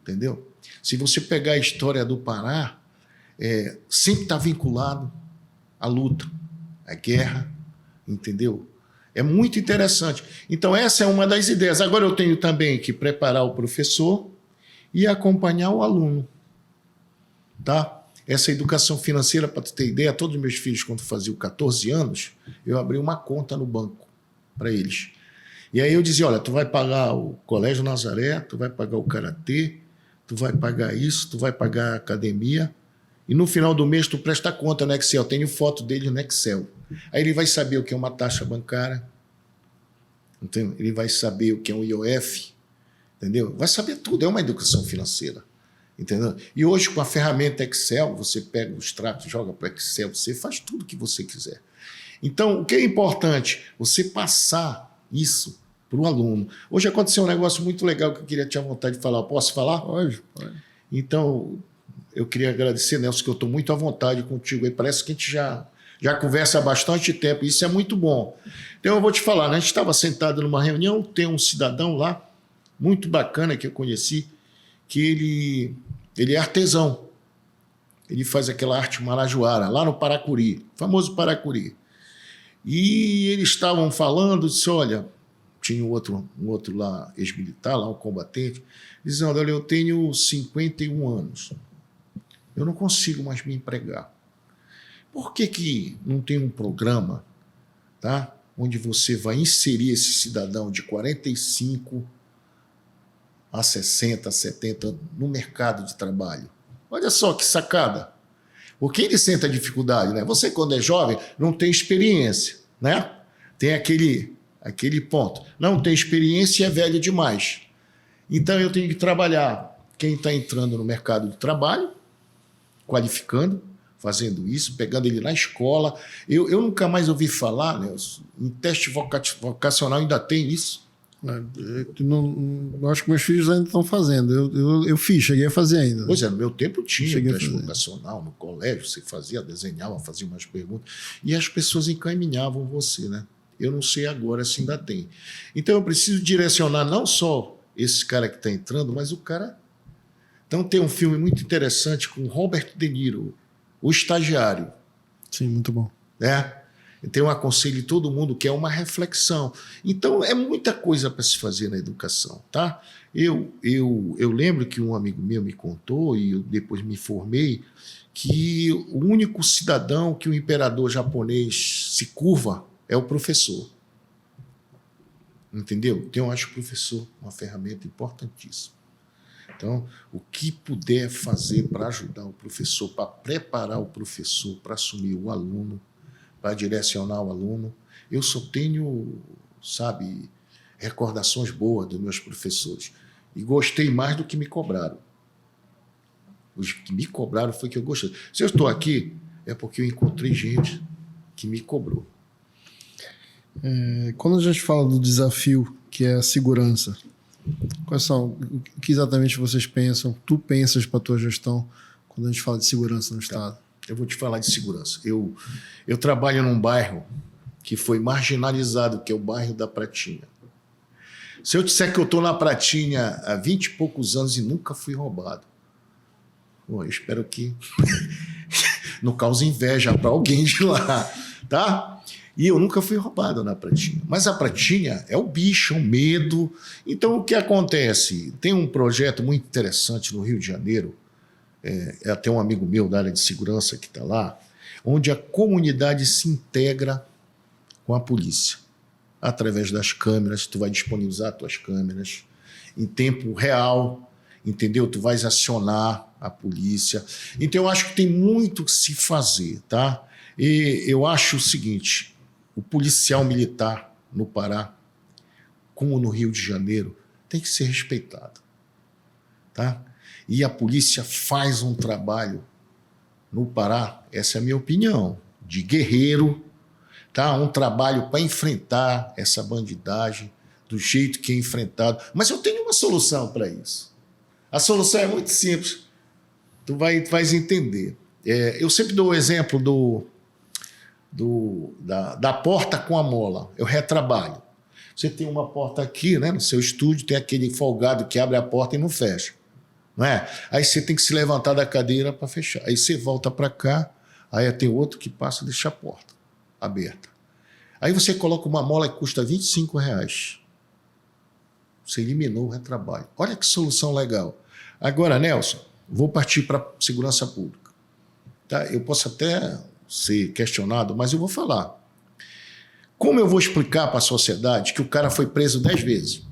Entendeu? Se você pegar a história do Pará, sempre está vinculado à luta, à guerra, entendeu? É muito interessante. Então, essa é uma das ideias. Agora eu tenho também que preparar o professor e acompanhar o aluno. Tá? essa educação financeira, para tu ter ideia, todos os meus filhos, quando faziam 14 anos, eu abri uma conta no banco para eles. E aí eu dizia, olha, tu vai pagar o Colégio Nazaré, tu vai pagar o Karatê, tu vai pagar isso, tu vai pagar a academia, e no final do mês tu presta conta no Excel. Eu tenho foto dele no Excel. Aí ele vai saber o que é uma taxa bancária, entendeu? Ele vai saber o que é um IOF, entendeu? Vai saber tudo, é uma educação financeira. Entendeu? E hoje, com a ferramenta Excel, você pega o extrato, joga para o Excel, você faz tudo o que você quiser. Então, o que é importante? Você passar isso para o aluno. Hoje aconteceu um negócio muito legal que eu queria ter vontade de falar. Posso falar? Pode. Então, eu queria agradecer, Nelson, que eu estou muito à vontade contigo. Aí parece que a gente já conversa há bastante tempo. Isso é muito bom. Então, eu vou te falar, né? A gente estava sentado numa reunião, tem um cidadão lá, muito bacana, que eu conheci, que ele é artesão. Ele faz aquela arte marajoara, lá no Paracuri, famoso Paracuri. E eles estavam falando, disse, olha, tinha um outro lá, ex-militar, lá um combatente, dizendo, olha, eu tenho 51 anos, eu não consigo mais me empregar. Por que não tem um programa, tá, onde você vai inserir esse cidadão de 45 a 60, 70 no mercado de trabalho? Olha só que sacada. Porque ele sente a dificuldade, né? Você, quando é jovem, não tem experiência, né? Tem aquele ponto. Não tem experiência e é velho demais. Então, eu tenho que trabalhar quem está entrando no mercado de trabalho, qualificando, fazendo isso, pegando ele na escola. Eu nunca mais ouvi falar, né? Em teste vocacional ainda tem isso. Não, acho que meus filhos ainda estão fazendo. Eu fiz, cheguei a fazer ainda. Pois é, no meu tempo tinha teste vocacional no colégio, você fazia, desenhava, fazia umas perguntas, e as pessoas encaminhavam você, né? Eu não sei agora se ainda tem. Então eu preciso direcionar não só esse cara que está entrando, mas o cara... Então tem um filme muito interessante com Robert De Niro, O Estagiário. Sim, muito bom. Né? Então, eu aconselho todo mundo que é uma reflexão. Então, é muita coisa para se fazer na educação, tá? Eu lembro que um amigo meu me contou, e eu depois me informei, que o único cidadão que o imperador japonês se curva é o professor. Entendeu? Então, eu acho o professor uma ferramenta importantíssima. Então, o que puder fazer para ajudar o professor, para preparar o professor para assumir o aluno, para direcionar o aluno. Eu só tenho, sabe, recordações boas dos meus professores. E gostei mais do que me cobraram. Os que me cobraram foi que eu gostei. Se eu estou aqui, é porque eu encontrei gente que me cobrou. Quando a gente fala do desafio, que é a segurança, quais são, o que exatamente vocês pensam, tu pensas para a tua gestão, quando a gente fala de segurança no Estado? Eu vou te falar de segurança. Eu trabalho num bairro que foi marginalizado, que é o bairro da Pratinha. Se eu disser que eu estou na Pratinha há 20 e poucos anos e nunca fui roubado, eu espero que não cause inveja para alguém de lá, tá? E eu nunca fui roubado na Pratinha. Mas a Pratinha é o bicho, é o medo. Então, o que acontece? Tem um projeto muito interessante no Rio de Janeiro, é até um amigo meu da área de segurança que está lá, onde a comunidade se integra com a polícia. Através das câmeras, tu vai disponibilizar as tuas câmeras em tempo real, entendeu? Tu vais acionar a polícia. Então, eu acho que tem muito que se fazer, tá? E eu acho o seguinte, o policial militar no Pará, como no Rio de Janeiro, tem que ser respeitado, tá? E a polícia faz um trabalho no Pará, essa é a minha opinião, de guerreiro, tá? Um trabalho para enfrentar essa bandidagem do jeito que é enfrentado. Mas eu tenho uma solução para isso. A solução é muito simples. Tu vais entender. Eu sempre dou o exemplo da porta com a mola. Eu retrabalho. Você tem uma porta aqui, né, no seu estúdio, tem aquele folgado que abre a porta e não fecha. Não é? Aí você tem que se levantar da cadeira para fechar. Aí você volta para cá, aí tem outro que passa e deixa a porta aberta. Aí você coloca uma mola que custa R$25. Você eliminou o retrabalho. Olha que solução legal. Agora, Nelson, vou partir para segurança pública. tá? Eu posso até ser questionado, mas eu vou falar. Como eu vou explicar para a sociedade que o cara foi preso 10 vezes?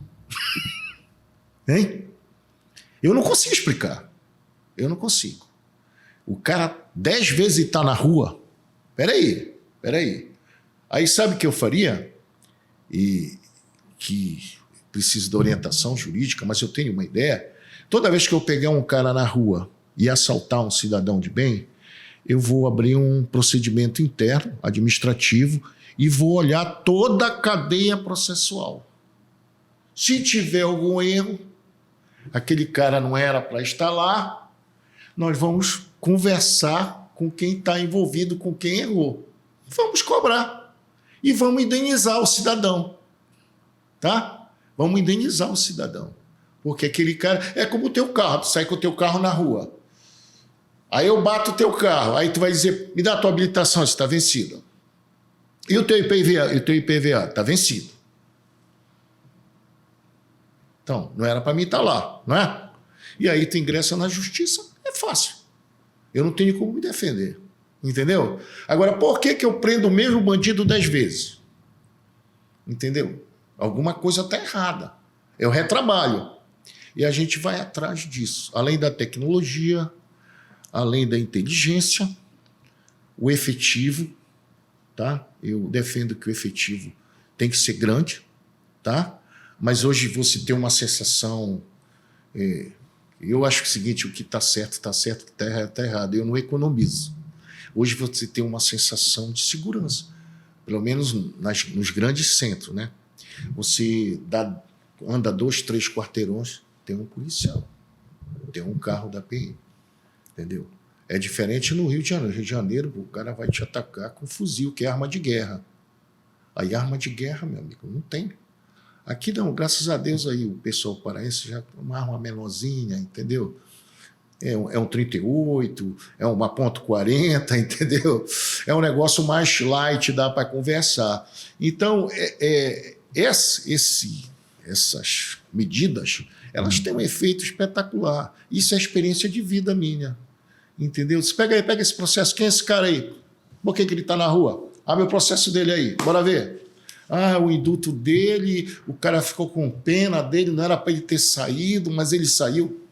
Hein? Eu não consigo explicar. Eu não consigo. O cara 10 vezes está na rua. Peraí. Aí sabe o que eu faria? E que preciso de orientação jurídica, mas eu tenho uma ideia. Toda vez que eu pegar um cara na rua e assaltar um cidadão de bem, eu vou abrir um procedimento interno, administrativo, e vou olhar toda a cadeia processual. Se tiver algum erro, aquele cara não era para estar lá, nós vamos conversar com quem está envolvido, com quem errou. Vamos cobrar. E vamos indenizar o cidadão. Tá? Vamos indenizar o cidadão. Porque aquele cara... É como o teu carro. Tu sai com o teu carro na rua. Aí eu bato o teu carro. Aí tu vai dizer, me dá a tua habilitação, você está vencido. E o teu IPVA? E o teu IPVA? Está vencido. Então, não era para mim estar lá, não é? E aí tu ingressa na justiça, é fácil. Eu não tenho como me defender. Entendeu? Agora, por que eu prendo o mesmo bandido 10 vezes? Entendeu? Alguma coisa está errada. É o retrabalho. E a gente vai atrás disso. Além da tecnologia, além da inteligência, o efetivo, tá? Eu defendo que o efetivo tem que ser grande, tá? Mas hoje você tem uma sensação... eu acho que é o seguinte, o que está certo, o que está errado. Eu não economizo. Hoje você tem uma sensação de segurança, pelo menos nos grandes centros, né? Você anda 2, 3 quarteirões, tem um policial, tem um carro da PM, entendeu? É diferente no Rio de Janeiro. No Rio de Janeiro, o cara vai te atacar com fuzil, que é arma de guerra. Aí arma de guerra, meu amigo, não tem. Aqui não, graças a Deus aí o pessoal paraense já tem uma arma menorzinha, entendeu? É um 38, é uma .40, entendeu? É um negócio mais light, dá para conversar. Então, essas medidas, elas têm um efeito espetacular. Isso é experiência de vida minha, entendeu? Você pega esse processo, quem é esse cara aí? Por que ele está na rua? Abre o processo dele aí, bora ver. O indulto dele, o cara ficou com pena dele, não era para ele ter saído, mas ele saiu.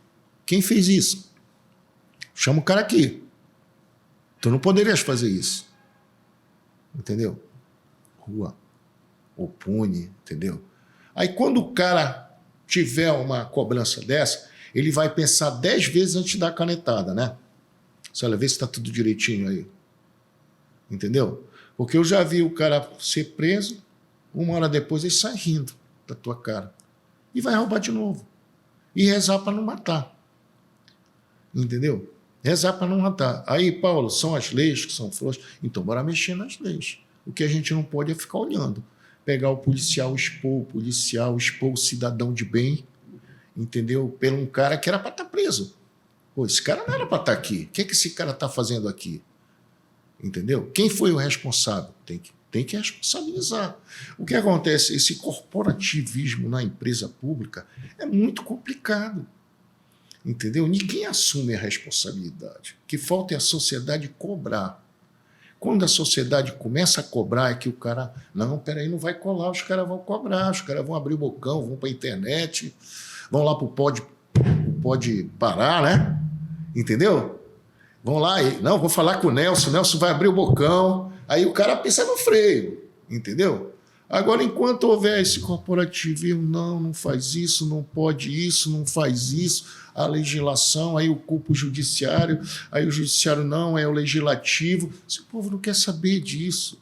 Quem fez isso? Chama o cara aqui. Tu não poderias fazer isso. Entendeu? Rua. Ou pune, entendeu? Aí quando o cara tiver uma cobrança dessa, ele vai pensar 10 vezes antes de dar a canetada, né? Olha, vê se está tudo direitinho aí. Entendeu? Porque eu já vi o cara ser preso, 1 hora depois ele sai rindo da tua cara. E vai roubar de novo. E rezar para não matar. Entendeu? Rezar para não matar. Aí, Paulo, são as leis que são frouxas. Então, bora mexer nas leis. O que a gente não pode é ficar olhando. Pegar o policial, expor o cidadão de bem, entendeu? Pelo um cara que era para estar preso. Pô, esse cara não era para estar aqui. O que esse cara está fazendo aqui? Entendeu? Quem foi o responsável? Tem que responsabilizar. O que acontece? Esse corporativismo na empresa pública é muito complicado. Entendeu? Ninguém assume a responsabilidade. O que falta é a sociedade cobrar. Quando a sociedade começa a cobrar, é que o cara... Não, peraí, não vai colar, os caras vão cobrar, os caras vão abrir o bocão, vão para a internet, vão lá para o pode parar, né? Entendeu? Vão lá e... Não, vou falar com o Nelson vai abrir o bocão. Aí o cara pensa no freio, entendeu? Agora, enquanto houver esse corporativismo, não faz isso, não pode isso, não faz isso, a legislação, aí o culpa o judiciário, aí o judiciário não, é o legislativo. O povo não quer saber disso.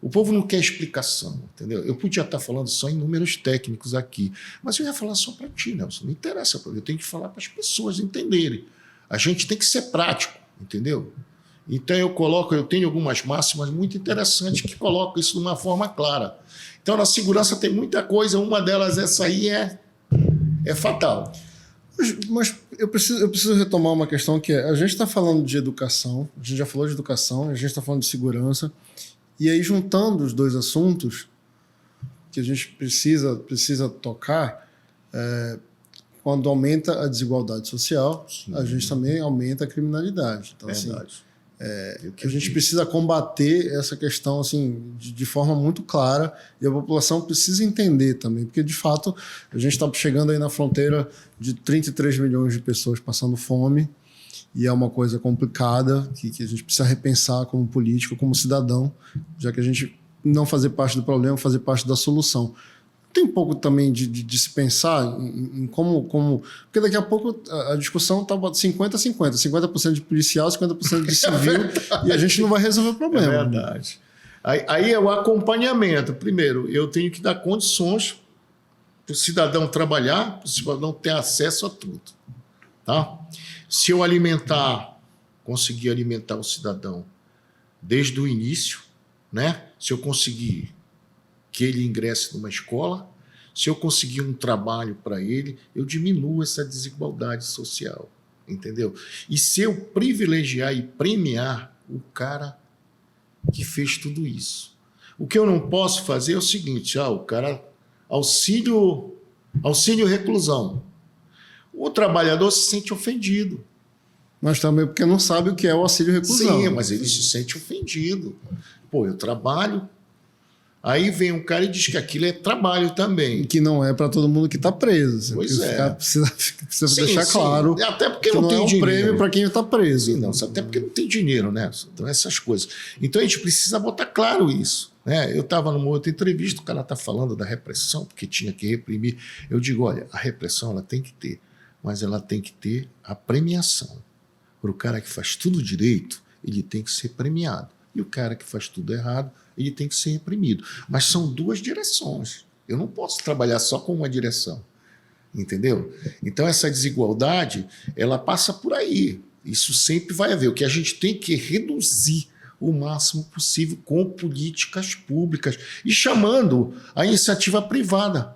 O povo não quer explicação, entendeu? Eu podia estar falando só em números técnicos aqui, mas eu ia falar só para ti, Nelson. Não interessa, eu tenho que falar para as pessoas entenderem. A gente tem que ser prático, entendeu? Então eu tenho algumas máximas muito interessantes que colocam isso de uma forma clara. Então na segurança tem muita coisa, uma delas essa aí é fatal. Mas eu preciso retomar uma questão que a gente está falando de educação, a gente já falou de educação, a gente está falando de segurança, e aí juntando os dois assuntos que a gente precisa tocar, quando aumenta a desigualdade social, sim, a gente também aumenta a criminalidade. Então, assim, A gente precisa combater essa questão assim, de forma muito clara, e a população precisa entender também, porque de fato a gente está chegando aí na fronteira de 33 milhões de pessoas passando fome, e é uma coisa complicada que a gente precisa repensar como político, como cidadão, já que a gente não fazer parte do problema, fazer parte da solução. Tem um pouco também de se pensar em como... Porque daqui a pouco a discussão está 50-50. 50% de policial, 50% de civil, e a gente não vai resolver o problema. É verdade. Aí é o acompanhamento. Primeiro, eu tenho que dar condições para o cidadão trabalhar, para o cidadão ter acesso a tudo. Tá? Se eu conseguir alimentar o cidadão desde o início, né? Se eu conseguir que ele ingresse numa escola, se eu conseguir um trabalho para ele, eu diminuo essa desigualdade social, entendeu? E se eu privilegiar e premiar o cara que fez tudo isso. O que eu não posso fazer é o seguinte, o cara, auxílio reclusão. O trabalhador se sente ofendido. Mas também porque não sabe o que é o auxílio reclusão. Sim, mas ele se sente ofendido. Pô, eu trabalho. Aí vem um cara e diz que aquilo é trabalho também. Que não é para todo mundo que está preso. Pois é. Precisa deixar claro. Até porque que não tem é um dinheiro. Prêmio para quem está preso. Sim, não, até porque não tem dinheiro, né? Então, essas coisas. Então a gente precisa botar claro isso. Né? Eu estava numa outra entrevista, o cara está falando da repressão, porque tinha que reprimir. Eu digo, olha, a repressão ela tem que ter, mas ela tem que ter a premiação. Para o cara que faz tudo direito, ele tem que ser premiado. E o cara que faz tudo errado, ele tem que ser reprimido. Mas são duas direções. Eu não posso trabalhar só com uma direção. Entendeu? Então, essa desigualdade, ela passa por aí. Isso sempre vai haver. O que a gente tem que reduzir o máximo possível com políticas públicas e chamando a iniciativa privada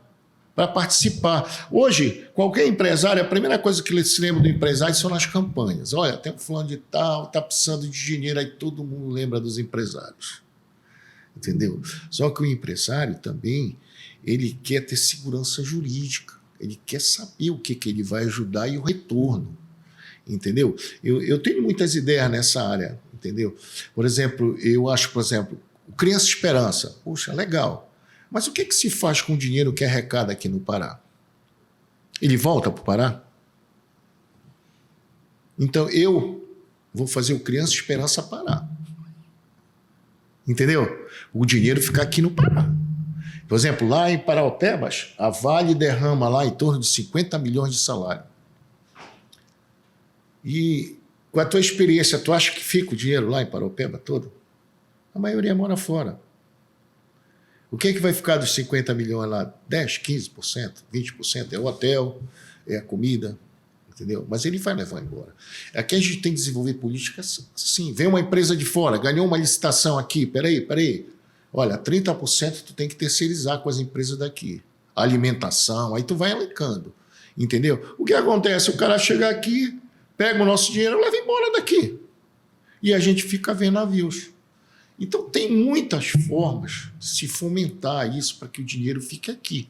para participar. Hoje, qualquer empresário, a primeira coisa que ele se lembra do empresário são nas campanhas. Olha, tem um fulano de tal, está precisando de dinheiro, aí todo mundo lembra dos empresários. Entendeu? Só que o empresário também, ele quer ter segurança jurídica, ele quer saber o que ele vai ajudar e o retorno. Entendeu? Eu tenho muitas ideias nessa área, entendeu? Por exemplo, eu acho, o Criança Esperança. Poxa, legal. Mas o que se faz com o dinheiro que é arrecada aqui no Pará? Ele volta para o Pará? Então, eu vou fazer o Criança Esperança parar. Entendeu? O dinheiro ficar aqui no Pará. Por exemplo, lá em Paraupebas, a Vale derrama lá em torno de 50 milhões de salário. E com a tua experiência, tu acha que fica o dinheiro lá em Paraupeba todo? A maioria mora fora. O que é que vai ficar dos 50 milhões lá? 10%, 15%, 20%? É o hotel, é a comida, entendeu? Mas ele vai levar embora. Aqui a gente tem que desenvolver políticas assim. Vem uma empresa de fora, ganhou uma licitação aqui, peraí. Olha, 30% tu tem que terceirizar com as empresas daqui. Alimentação, aí tu vai elencando, entendeu? O que acontece? O cara chega aqui, pega o nosso dinheiro e leva embora daqui. E a gente fica vendo navios. Então, tem muitas formas de se fomentar isso para que o dinheiro fique aqui,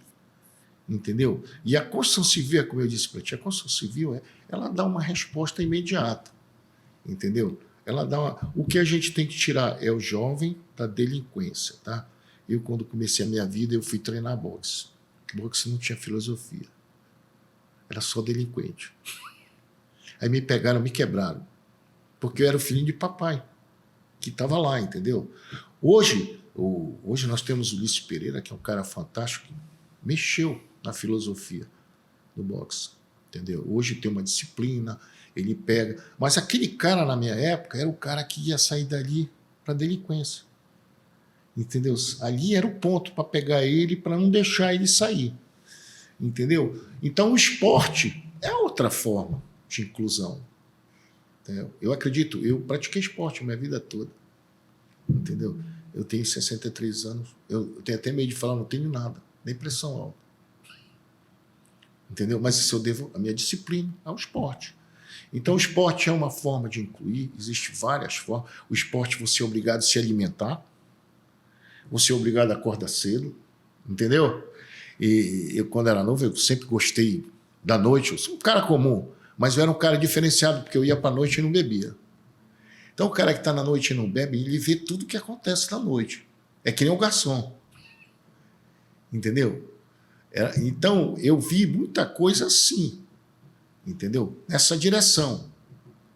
entendeu? E a construção civil, como eu disse para ti, a construção civil, ela dá uma resposta imediata, entendeu? Ela dá o que a gente tem que tirar é o jovem da delinquência, tá? Eu, quando comecei a minha vida, eu fui treinar boxe. Boxe não tinha filosofia. Era só delinquente. Aí me pegaram, me quebraram, porque eu era o filhinho de papai, que estava lá, entendeu? Hoje nós temos o Ulisses Pereira, que é um cara fantástico, que mexeu na filosofia do boxe, entendeu? Hoje tem uma disciplina, ele pega... Mas aquele cara, na minha época, era o cara que ia sair dali para delinquência, entendeu? Ali era o ponto para pegar ele, para não deixar ele sair, entendeu? Então o esporte é outra forma de inclusão. Entendeu? Eu acredito, eu pratiquei esporte a minha vida toda, entendeu? Eu tenho 63 anos, eu tenho até medo de falar, não tenho nada, nem pressão alta, entendeu? Mas isso eu devo a minha disciplina ao esporte. Então o esporte é uma forma de incluir, existem várias formas. O esporte você é obrigado a se alimentar, você é obrigado a acordar cedo, entendeu? E eu, quando era novo, eu sempre gostei da noite, eu sou um cara comum, mas eu era um cara diferenciado, porque eu ia para a noite e não bebia. Então, o cara que está na noite e não bebe, ele vê tudo que acontece na noite. É que nem o garçom. Entendeu? Então, eu vi muita coisa assim. Entendeu? Nessa direção.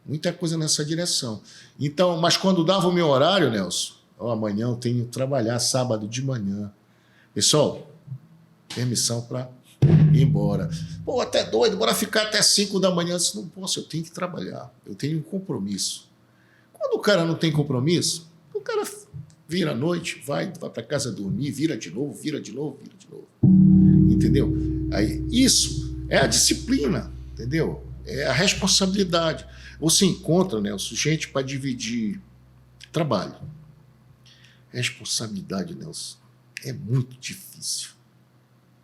Muita coisa nessa direção. Então, mas quando dava o meu horário, Nelson, amanhã eu tenho que trabalhar sábado de manhã. Pessoal, permissão para ir embora. Pô, até doido, bora ficar até 5 da manhã. Eu disse, não posso, eu tenho que trabalhar. Eu tenho um compromisso. Quando o cara não tem compromisso, o cara vira à noite, vai para casa dormir, vira de novo, vira de novo, vira de novo. Entendeu? Aí, isso é a disciplina, entendeu? É a responsabilidade. Você encontra, né, o sujeito para dividir trabalho. Responsabilidade, Nelson, é muito difícil.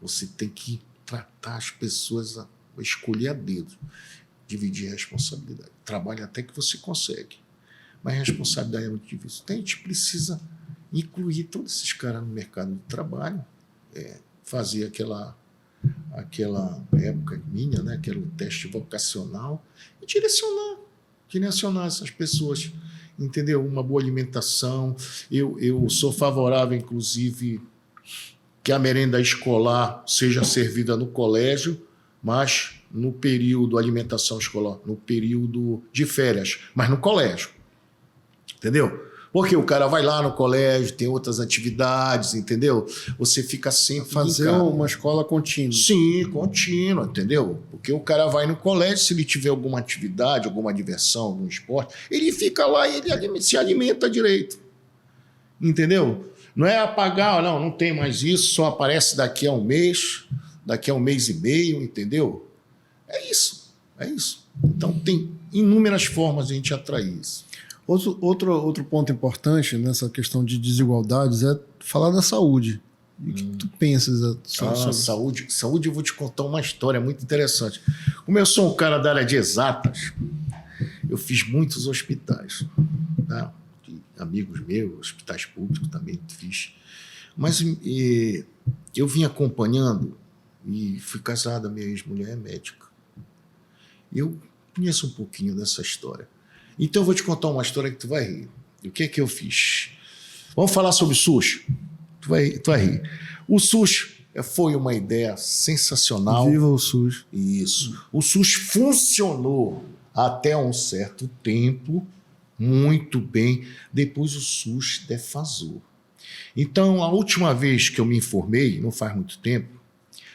Você tem que tratar as pessoas a escolher a dedo, dividir a responsabilidade. Trabalho até que você consegue, mas a responsabilidade é muito difícil. Então, a gente precisa incluir todos esses caras no mercado de trabalho, fazer aquela época minha, né, que era o teste vocacional, e direcionar essas pessoas, entendeu? Uma boa alimentação. Eu sou favorável, inclusive, que a merenda escolar seja servida no colégio, mas no período alimentação escolar, no período de férias, mas no colégio, entendeu? Porque o cara vai lá no colégio, tem outras atividades, entendeu? Você fica sempre fazer uma escola contínua. Sim, contínua, entendeu? Porque o cara vai no colégio, se ele tiver alguma atividade, alguma diversão, algum esporte, ele fica lá e ele se alimenta direito. Entendeu? Não é apagar, não tem mais isso, só aparece daqui a um mês e meio, entendeu? É isso. Então tem inúmeras formas de a gente atrair isso. Outro ponto importante nessa questão de desigualdades é falar da saúde. O que tu pensas sobre Saúde, eu vou te contar uma história muito interessante. Como eu sou um cara da área de exatas, eu fiz muitos hospitais, tá? Amigos meus, hospitais públicos também fiz. Mas eu vim acompanhando e fui casado, minha ex-mulher é médica. Eu conheço um pouquinho dessa história. Então eu vou te contar uma história que tu vai rir. O que é que eu fiz? Vamos falar sobre o SUS? Tu vai rir. O SUS foi uma ideia sensacional. Viva o SUS. Isso. O SUS funcionou até um certo tempo, muito bem. Depois o SUS defasou. Então, a última vez que eu me informei, não faz muito tempo,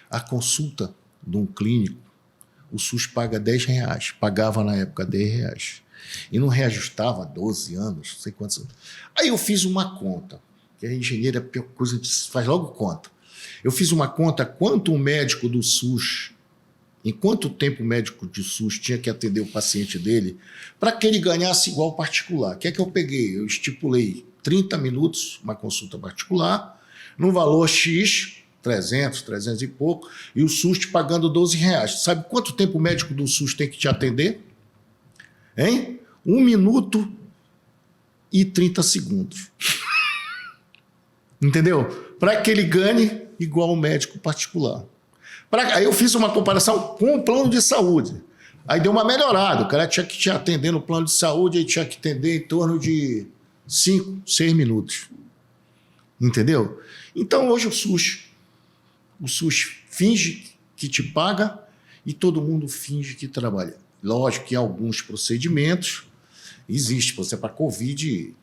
a consulta de um clínico, o SUS paga R$10. Pagava na época R$10. E não reajustava há 12 anos, não sei quantos anos. Aí eu fiz uma conta, que a engenheira é a pior coisa, faz logo conta. Eu fiz uma conta quanto um médico do SUS, em quanto tempo o médico do SUS tinha que atender o paciente dele para que ele ganhasse igual particular. O que é que eu peguei? Eu estipulei 30 minutos, uma consulta particular, no valor X, 300 e pouco, e o SUS te pagando R$12. Sabe quanto tempo o médico do SUS tem que te atender? Hein? 1 minuto e 30 segundos. Entendeu? Para que ele ganhe igual o médico particular. Aí eu fiz uma comparação com o plano de saúde. Aí deu uma melhorada. O cara tinha que te atender no plano de saúde, aí tinha que atender em torno de 5, 6 minutos. Entendeu? Então hoje o SUS finge que te paga e todo mundo finge que trabalha. Lógico que alguns procedimentos existe, por exemplo, a Covid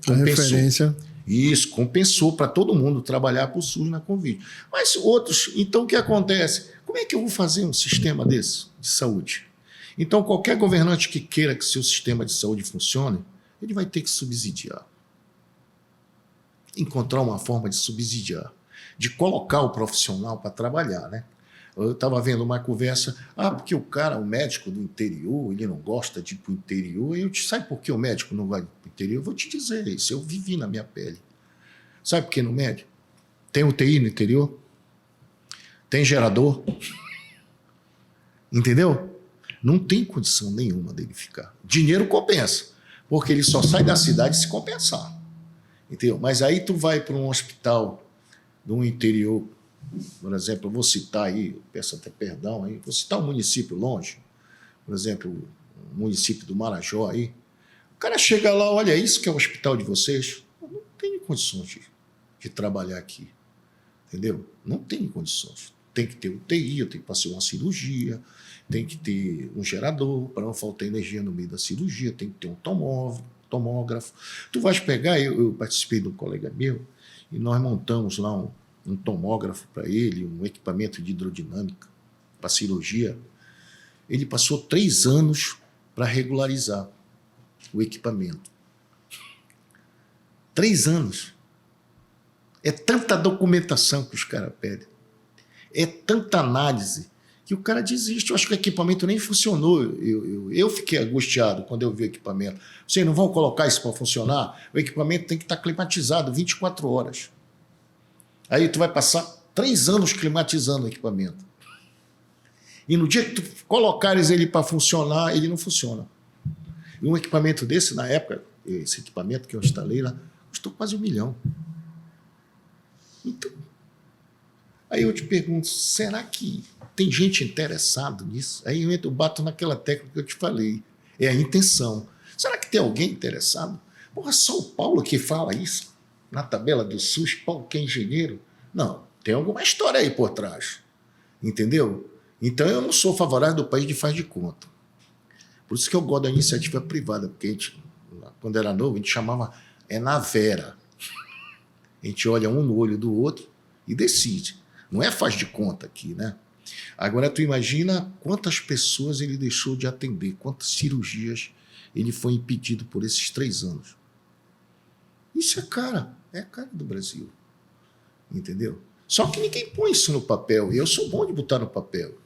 compensou. Referência. Isso, compensou para todo mundo trabalhar para o SUS na Covid. Mas outros, então o que acontece? Como é que eu vou fazer um sistema desse de saúde? Então qualquer governante que queira que seu sistema de saúde funcione, ele vai ter que subsidiar. Encontrar uma forma de subsidiar, de colocar o profissional para trabalhar, né? Eu estava vendo uma conversa, porque o médico do interior, ele não gosta de ir para o interior. Eu te sabe por que o médico não vai para o interior? Eu vou te dizer isso, eu vivi na minha pele. Sabe por que no médico? Tem UTI no interior? Tem gerador? Entendeu? Não tem condição nenhuma dele ficar. Dinheiro compensa, porque ele só sai da cidade se compensar. Entendeu? Mas aí tu vai para um hospital do interior, por exemplo, eu vou citar aí, peço até perdão aí, vou citar um município longe, por exemplo, o município do Marajó aí, O cara chega lá, olha, isso que é o hospital de vocês? Eu não tenho condições de trabalhar aqui. Entendeu? Não tem condições. Tem que ter UTI, eu tenho que fazer uma cirurgia, tem que ter um gerador para não faltar energia no meio da cirurgia, tem que ter um tomógrafo. Tu vais pegar, eu participei de um colega meu, e nós montamos lá um tomógrafo para ele, um equipamento de hidrodinâmica para cirurgia. Ele passou 3 anos para regularizar o equipamento. 3 anos. É tanta documentação que os caras pedem. É tanta análise que o cara desiste. Eu acho que o equipamento nem funcionou. Eu fiquei angustiado quando eu vi o equipamento. Vocês não vão colocar isso para funcionar? O equipamento tem que estar climatizado 24 horas. Aí tu vai passar 3 anos climatizando o equipamento. E no dia que tu colocares ele para funcionar, ele não funciona. E um equipamento desse, na época, esse equipamento que eu instalei lá, custou quase 1 milhão. Então, aí eu te pergunto, será que tem gente interessada nisso? Aí eu bato naquela técnica que eu te falei, é a intenção. Será que tem alguém interessado? Porra, só o Paulo que fala isso na tabela do SUS, Paulo que é engenheiro? Não, tem alguma história aí por trás, entendeu? Então eu não sou favorável do país de faz de conta. Por isso que eu gosto da iniciativa privada, porque a gente, quando era novo, a gente chamava na vera. A gente olha um no olho do outro e decide. Não é faz de conta aqui, né? Agora, tu imagina quantas pessoas ele deixou de atender, quantas cirurgias ele foi impedido por esses 3 anos. Isso é a cara do Brasil. Entendeu? Só que ninguém põe isso no papel. E eu sou bom de botar no papel.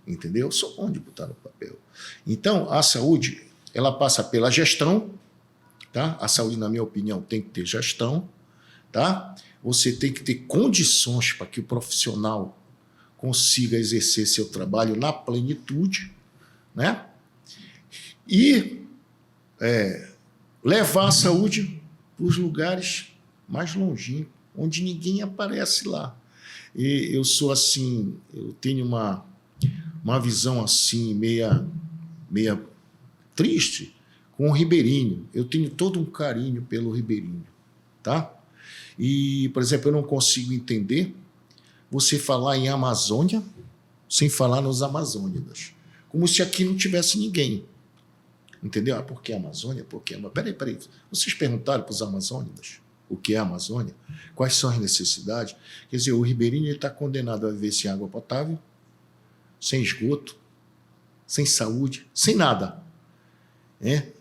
Entendeu? Eu sou bom de botar no papel. Então, a saúde, ela passa pela gestão, tá? A saúde, na minha opinião, tem que ter gestão. Tá? Você tem que ter condições para que o profissional consiga exercer seu trabalho na plenitude, né? E levar a saúde para os lugares mais longínquos, onde ninguém aparece lá. E eu sou assim, eu tenho uma visão assim, meia triste com o Ribeirinho. Eu tenho todo um carinho pelo Ribeirinho, tá? E, por exemplo, eu não consigo entender você falar em Amazônia sem falar nos amazônidas. Como se aqui não tivesse ninguém. Entendeu? Ah, por que Amazônia? Por que? Peraí. Vocês perguntaram para os amazônidas o que é a Amazônia? Quais são as necessidades? Quer dizer, o Ribeirinho está condenado a viver sem água potável, sem esgoto, sem saúde, sem nada.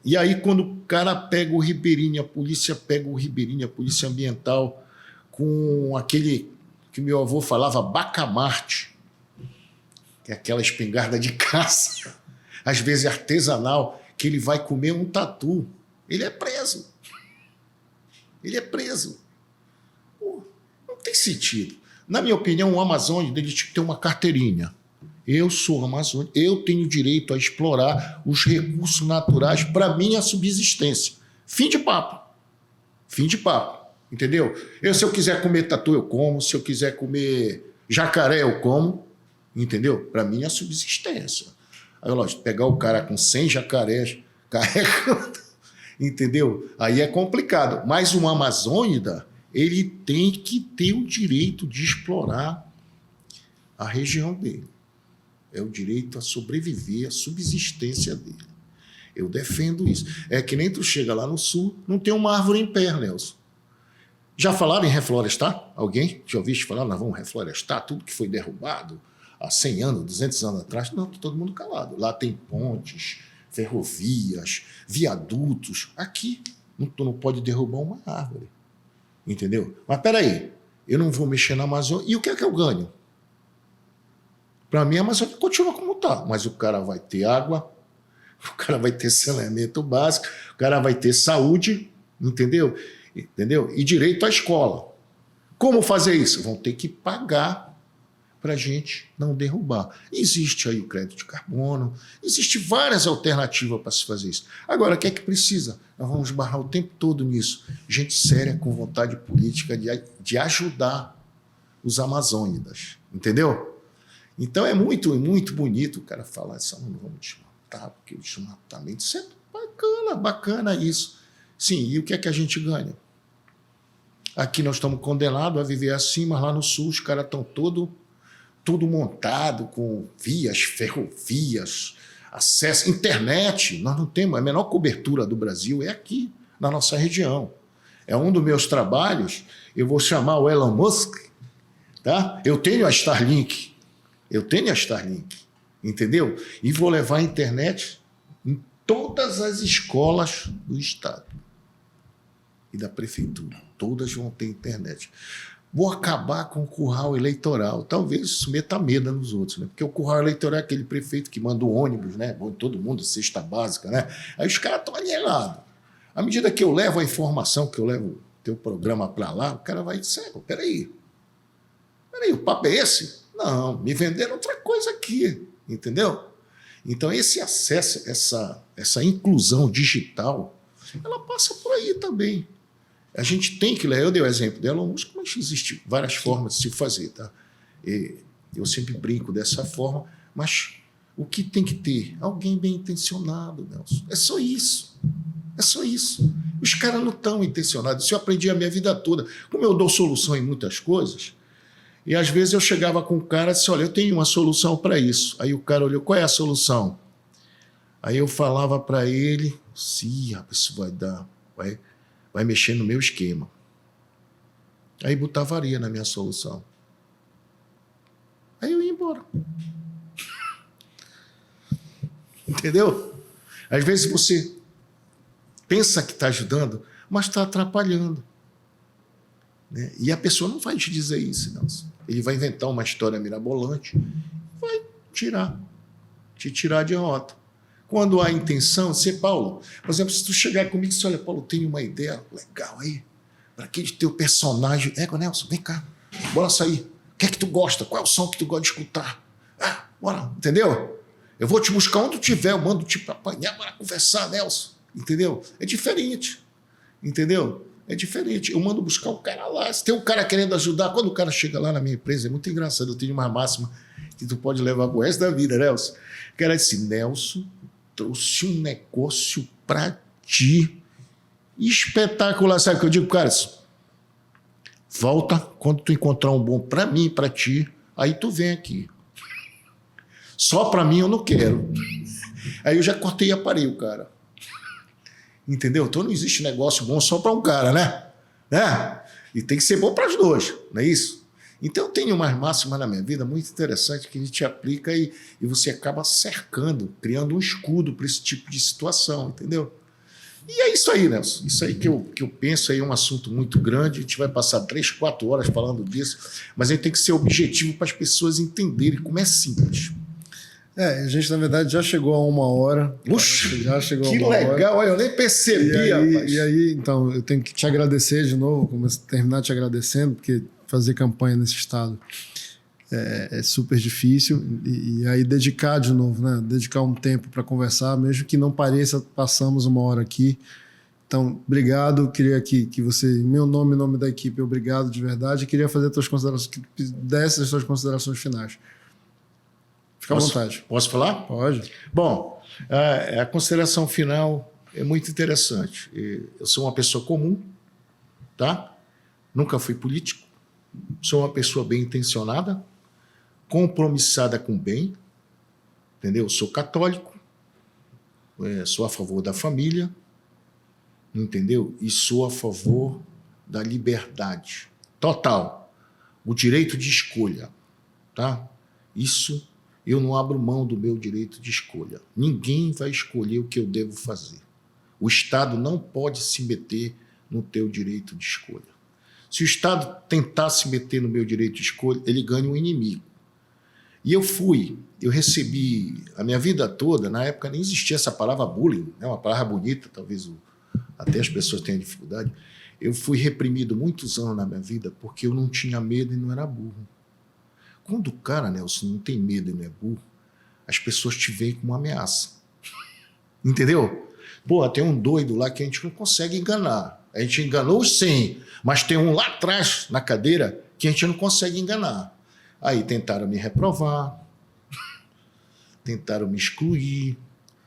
E aí, quando o cara pega o Ribeirinho, a polícia pega o Ribeirinho, a polícia ambiental, com aquele que meu avô falava, bacamarte, que é aquela espingarda de caça, às vezes artesanal, que ele vai comer um tatu, ele é preso. Ele é preso. Pô, não tem sentido. Na minha opinião, o amazônico ele tinha que ter uma carteirinha. Eu sou amazônico, eu tenho direito a explorar os recursos naturais para minha subsistência. Fim de papo. Fim de papo. Entendeu? Se eu quiser comer tatu, eu como. Se eu quiser comer jacaré, eu como. Entendeu? Para minha subsistência. Aí, lógico, pegar o cara com 100 jacarés carregando, entendeu? Aí é complicado. Mas um amazônida, ele tem que ter o direito de explorar a região dele. É o direito a sobreviver, a subsistência dele. Eu defendo isso. É que nem tu chega lá no sul, não tem uma árvore em pé, Nelson. Já falaram em reflorestar? Alguém? Já ouviste falar? Nós vamos reflorestar tudo que foi derrubado há 100 anos, 200 anos atrás? Não, todo mundo calado. Lá tem pontes, ferrovias, viadutos. Aqui, tu não pode derrubar uma árvore. Entendeu? Mas peraí, eu não vou mexer na Amazônia. E o que é que eu ganho? Para mim, a Amazônia continua como está, mas o cara vai ter água, o cara vai ter saneamento básico, o cara vai ter saúde, entendeu? E direito à escola. Como fazer isso? Vão ter que pagar para a gente não derrubar. Existe aí o crédito de carbono, existe várias alternativas para se fazer isso. Agora, o que é que precisa? Nós vamos barrar o tempo todo nisso. Gente séria, com vontade política de ajudar os amazônidas, entendeu? Então é muito bonito o cara falar assim, não vamos desmatar, porque o desmatamento, isso é bacana isso. Sim, e o que é que a gente ganha? Aqui nós estamos condenados a viver assim, mas lá no sul os caras estão tudo montado com vias, ferrovias, acesso, internet. Nós não temos, a menor cobertura do Brasil é aqui, na nossa região. É um dos meus trabalhos, eu vou chamar o Elon Musk, tá? Eu tenho a Starlink, entendeu? E vou levar a internet em todas as escolas do estado e da prefeitura. Todas vão ter internet. Vou acabar com o curral eleitoral. Talvez isso meta medo nos outros, né? Porque o curral eleitoral é aquele prefeito que manda o ônibus, né? Todo mundo, cesta básica, né? Aí os caras estão alienados. À medida que eu levo a informação, que eu levo o teu programa para lá, o cara vai dizer, peraí, o papo é esse? Não, me venderam outra coisa aqui, entendeu? Então, esse acesso, essa inclusão digital, ela passa por aí também. A gente tem que ler. Eu dei o exemplo dela, mas existe várias formas de se fazer, tá? Eu sempre brinco dessa forma, mas o que tem que ter? Alguém bem intencionado, Nelson. É só isso. É só isso. Os caras não estão intencionados. Isso eu aprendi a minha vida toda. Como eu dou solução em muitas coisas, e às vezes eu chegava com o cara e disse, olha, eu tenho uma solução para isso. Aí o cara olhou, qual é a solução? Aí eu falava para ele, sim, isso vai dar, vai mexer no meu esquema. Aí botava areia na minha solução. Aí eu ia embora. Entendeu? Às vezes você pensa que está ajudando, mas está atrapalhando. Né? E a pessoa não vai te dizer isso, não. Ele vai inventar uma história mirabolante, vai te tirar de rota. Quando há intenção, você, Paulo, por exemplo, se tu chegar comigo e dizer, olha, Paulo, tenho uma ideia legal aí, para aquele teu personagem. Nelson, vem cá, bora sair. O que é que tu gosta? Qual é o som que tu gosta de escutar? Bora, entendeu? Eu vou te buscar onde tu estiver, eu mando te apanhar para conversar, Nelson. Entendeu? É diferente. Entendeu? É diferente. Eu mando buscar o cara lá. Se tem um cara querendo ajudar, quando o cara chega lá na minha empresa, é muito engraçado. Eu tenho uma máxima que tu pode levar pro resto da vida, Nelson. O cara disse, Nelson, trouxe um negócio para ti espetacular. Sabe o que eu digo, cara? Volta quando tu encontrar um bom para mim e para ti, aí tu vem aqui. Só para mim eu não quero. Aí eu já cortei e aparei o cara. Entendeu? Então não existe negócio bom só para um cara, né? E tem que ser bom para os dois, não é isso? Então eu tenho umas máximas na minha vida muito interessante que a gente aplica e você acaba cercando, criando um escudo para esse tipo de situação, entendeu? E é isso aí, Nelson. Isso aí que eu penso aí é um assunto muito grande. A gente vai passar 3, 4 horas falando disso, mas a gente tem que ser objetivo para as pessoas entenderem como é simples. A gente, na verdade, já chegou a 1 hora. Puxa, já chegou que a 1 legal, hora. Eu nem percebi, rapaz. E aí, então, eu tenho que te agradecer de novo, terminar te agradecendo, porque fazer campanha nesse estado é super difícil. E aí dedicar de novo, né? Dedicar um tempo para conversar, mesmo que não pareça, passamos 1 hora aqui. Então, obrigado. Queria que você, em meu nome, em nome da equipe, obrigado de verdade. Queria fazer as tuas considerações, que desse as tuas considerações finais. Fica à vontade. Posso falar? Pode. Bom, a consideração final é muito interessante. Eu sou uma pessoa comum, tá? Nunca fui político. Sou uma pessoa bem intencionada, compromissada com o bem, entendeu? Sou católico, sou a favor da família, entendeu? E sou a favor da liberdade total, o direito de escolha, tá? Isso eu não abro mão do meu direito de escolha. Ninguém vai escolher o que eu devo fazer. O Estado não pode se meter no teu direito de escolha. Se o Estado tentar se meter no meu direito de escolha, ele ganha um inimigo. E eu recebi a minha vida toda, na época nem existia essa palavra bullying, né? Uma palavra bonita, talvez até as pessoas tenham dificuldade. Eu fui reprimido muitos anos na minha vida porque eu não tinha medo e não era burro. Quando o cara, Nelson, não tem medo e não é burro, as pessoas te veem como uma ameaça. Entendeu? Pô, tem um doido lá que a gente não consegue enganar. A gente enganou os 100, mas tem um lá atrás, na cadeira, que a gente não consegue enganar. Aí tentaram me reprovar, tentaram me excluir,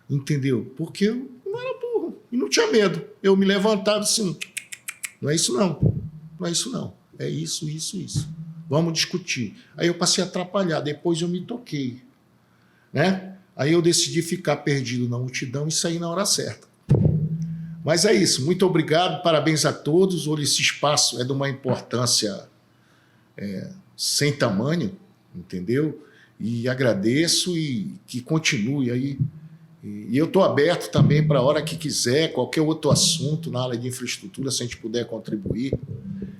entendeu? Porque eu não era burro. E não tinha medo. Eu me levantava assim, não é isso não, não é isso não, é isso, isso, isso. Vamos discutir. Aí eu passei a atrapalhar, depois eu me toquei, né? Aí eu decidi ficar perdido na multidão e sair na hora certa. Mas é isso, muito obrigado, parabéns a todos. Olha, esse espaço é de uma importância sem tamanho, entendeu? E agradeço e que continue aí. E eu estou aberto também para a hora que quiser, qualquer outro assunto na área de infraestrutura, se a gente puder contribuir,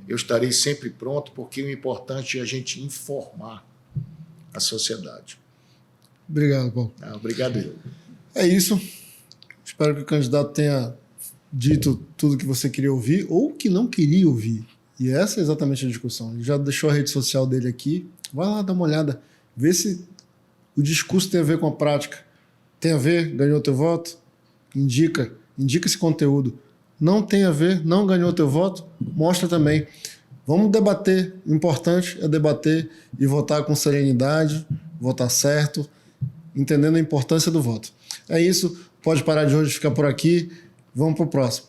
eu estarei sempre pronto, porque o importante é a gente informar a sociedade. Obrigado, Paulo. Obrigado eu. É isso. Espero que o candidato tenha dito tudo que você queria ouvir ou que não queria ouvir. E essa é exatamente a discussão. Ele já deixou a rede social dele aqui. Vai lá dar uma olhada. Vê se o discurso tem a ver com a prática. Tem a ver? Ganhou teu voto? Indica esse conteúdo. Não tem a ver? Não ganhou teu voto? Mostra também. Vamos debater. O importante é debater e votar com serenidade, votar certo, entendendo a importância do voto. É isso. Pode parar de hoje, ficar por aqui. Vamos para o próximo.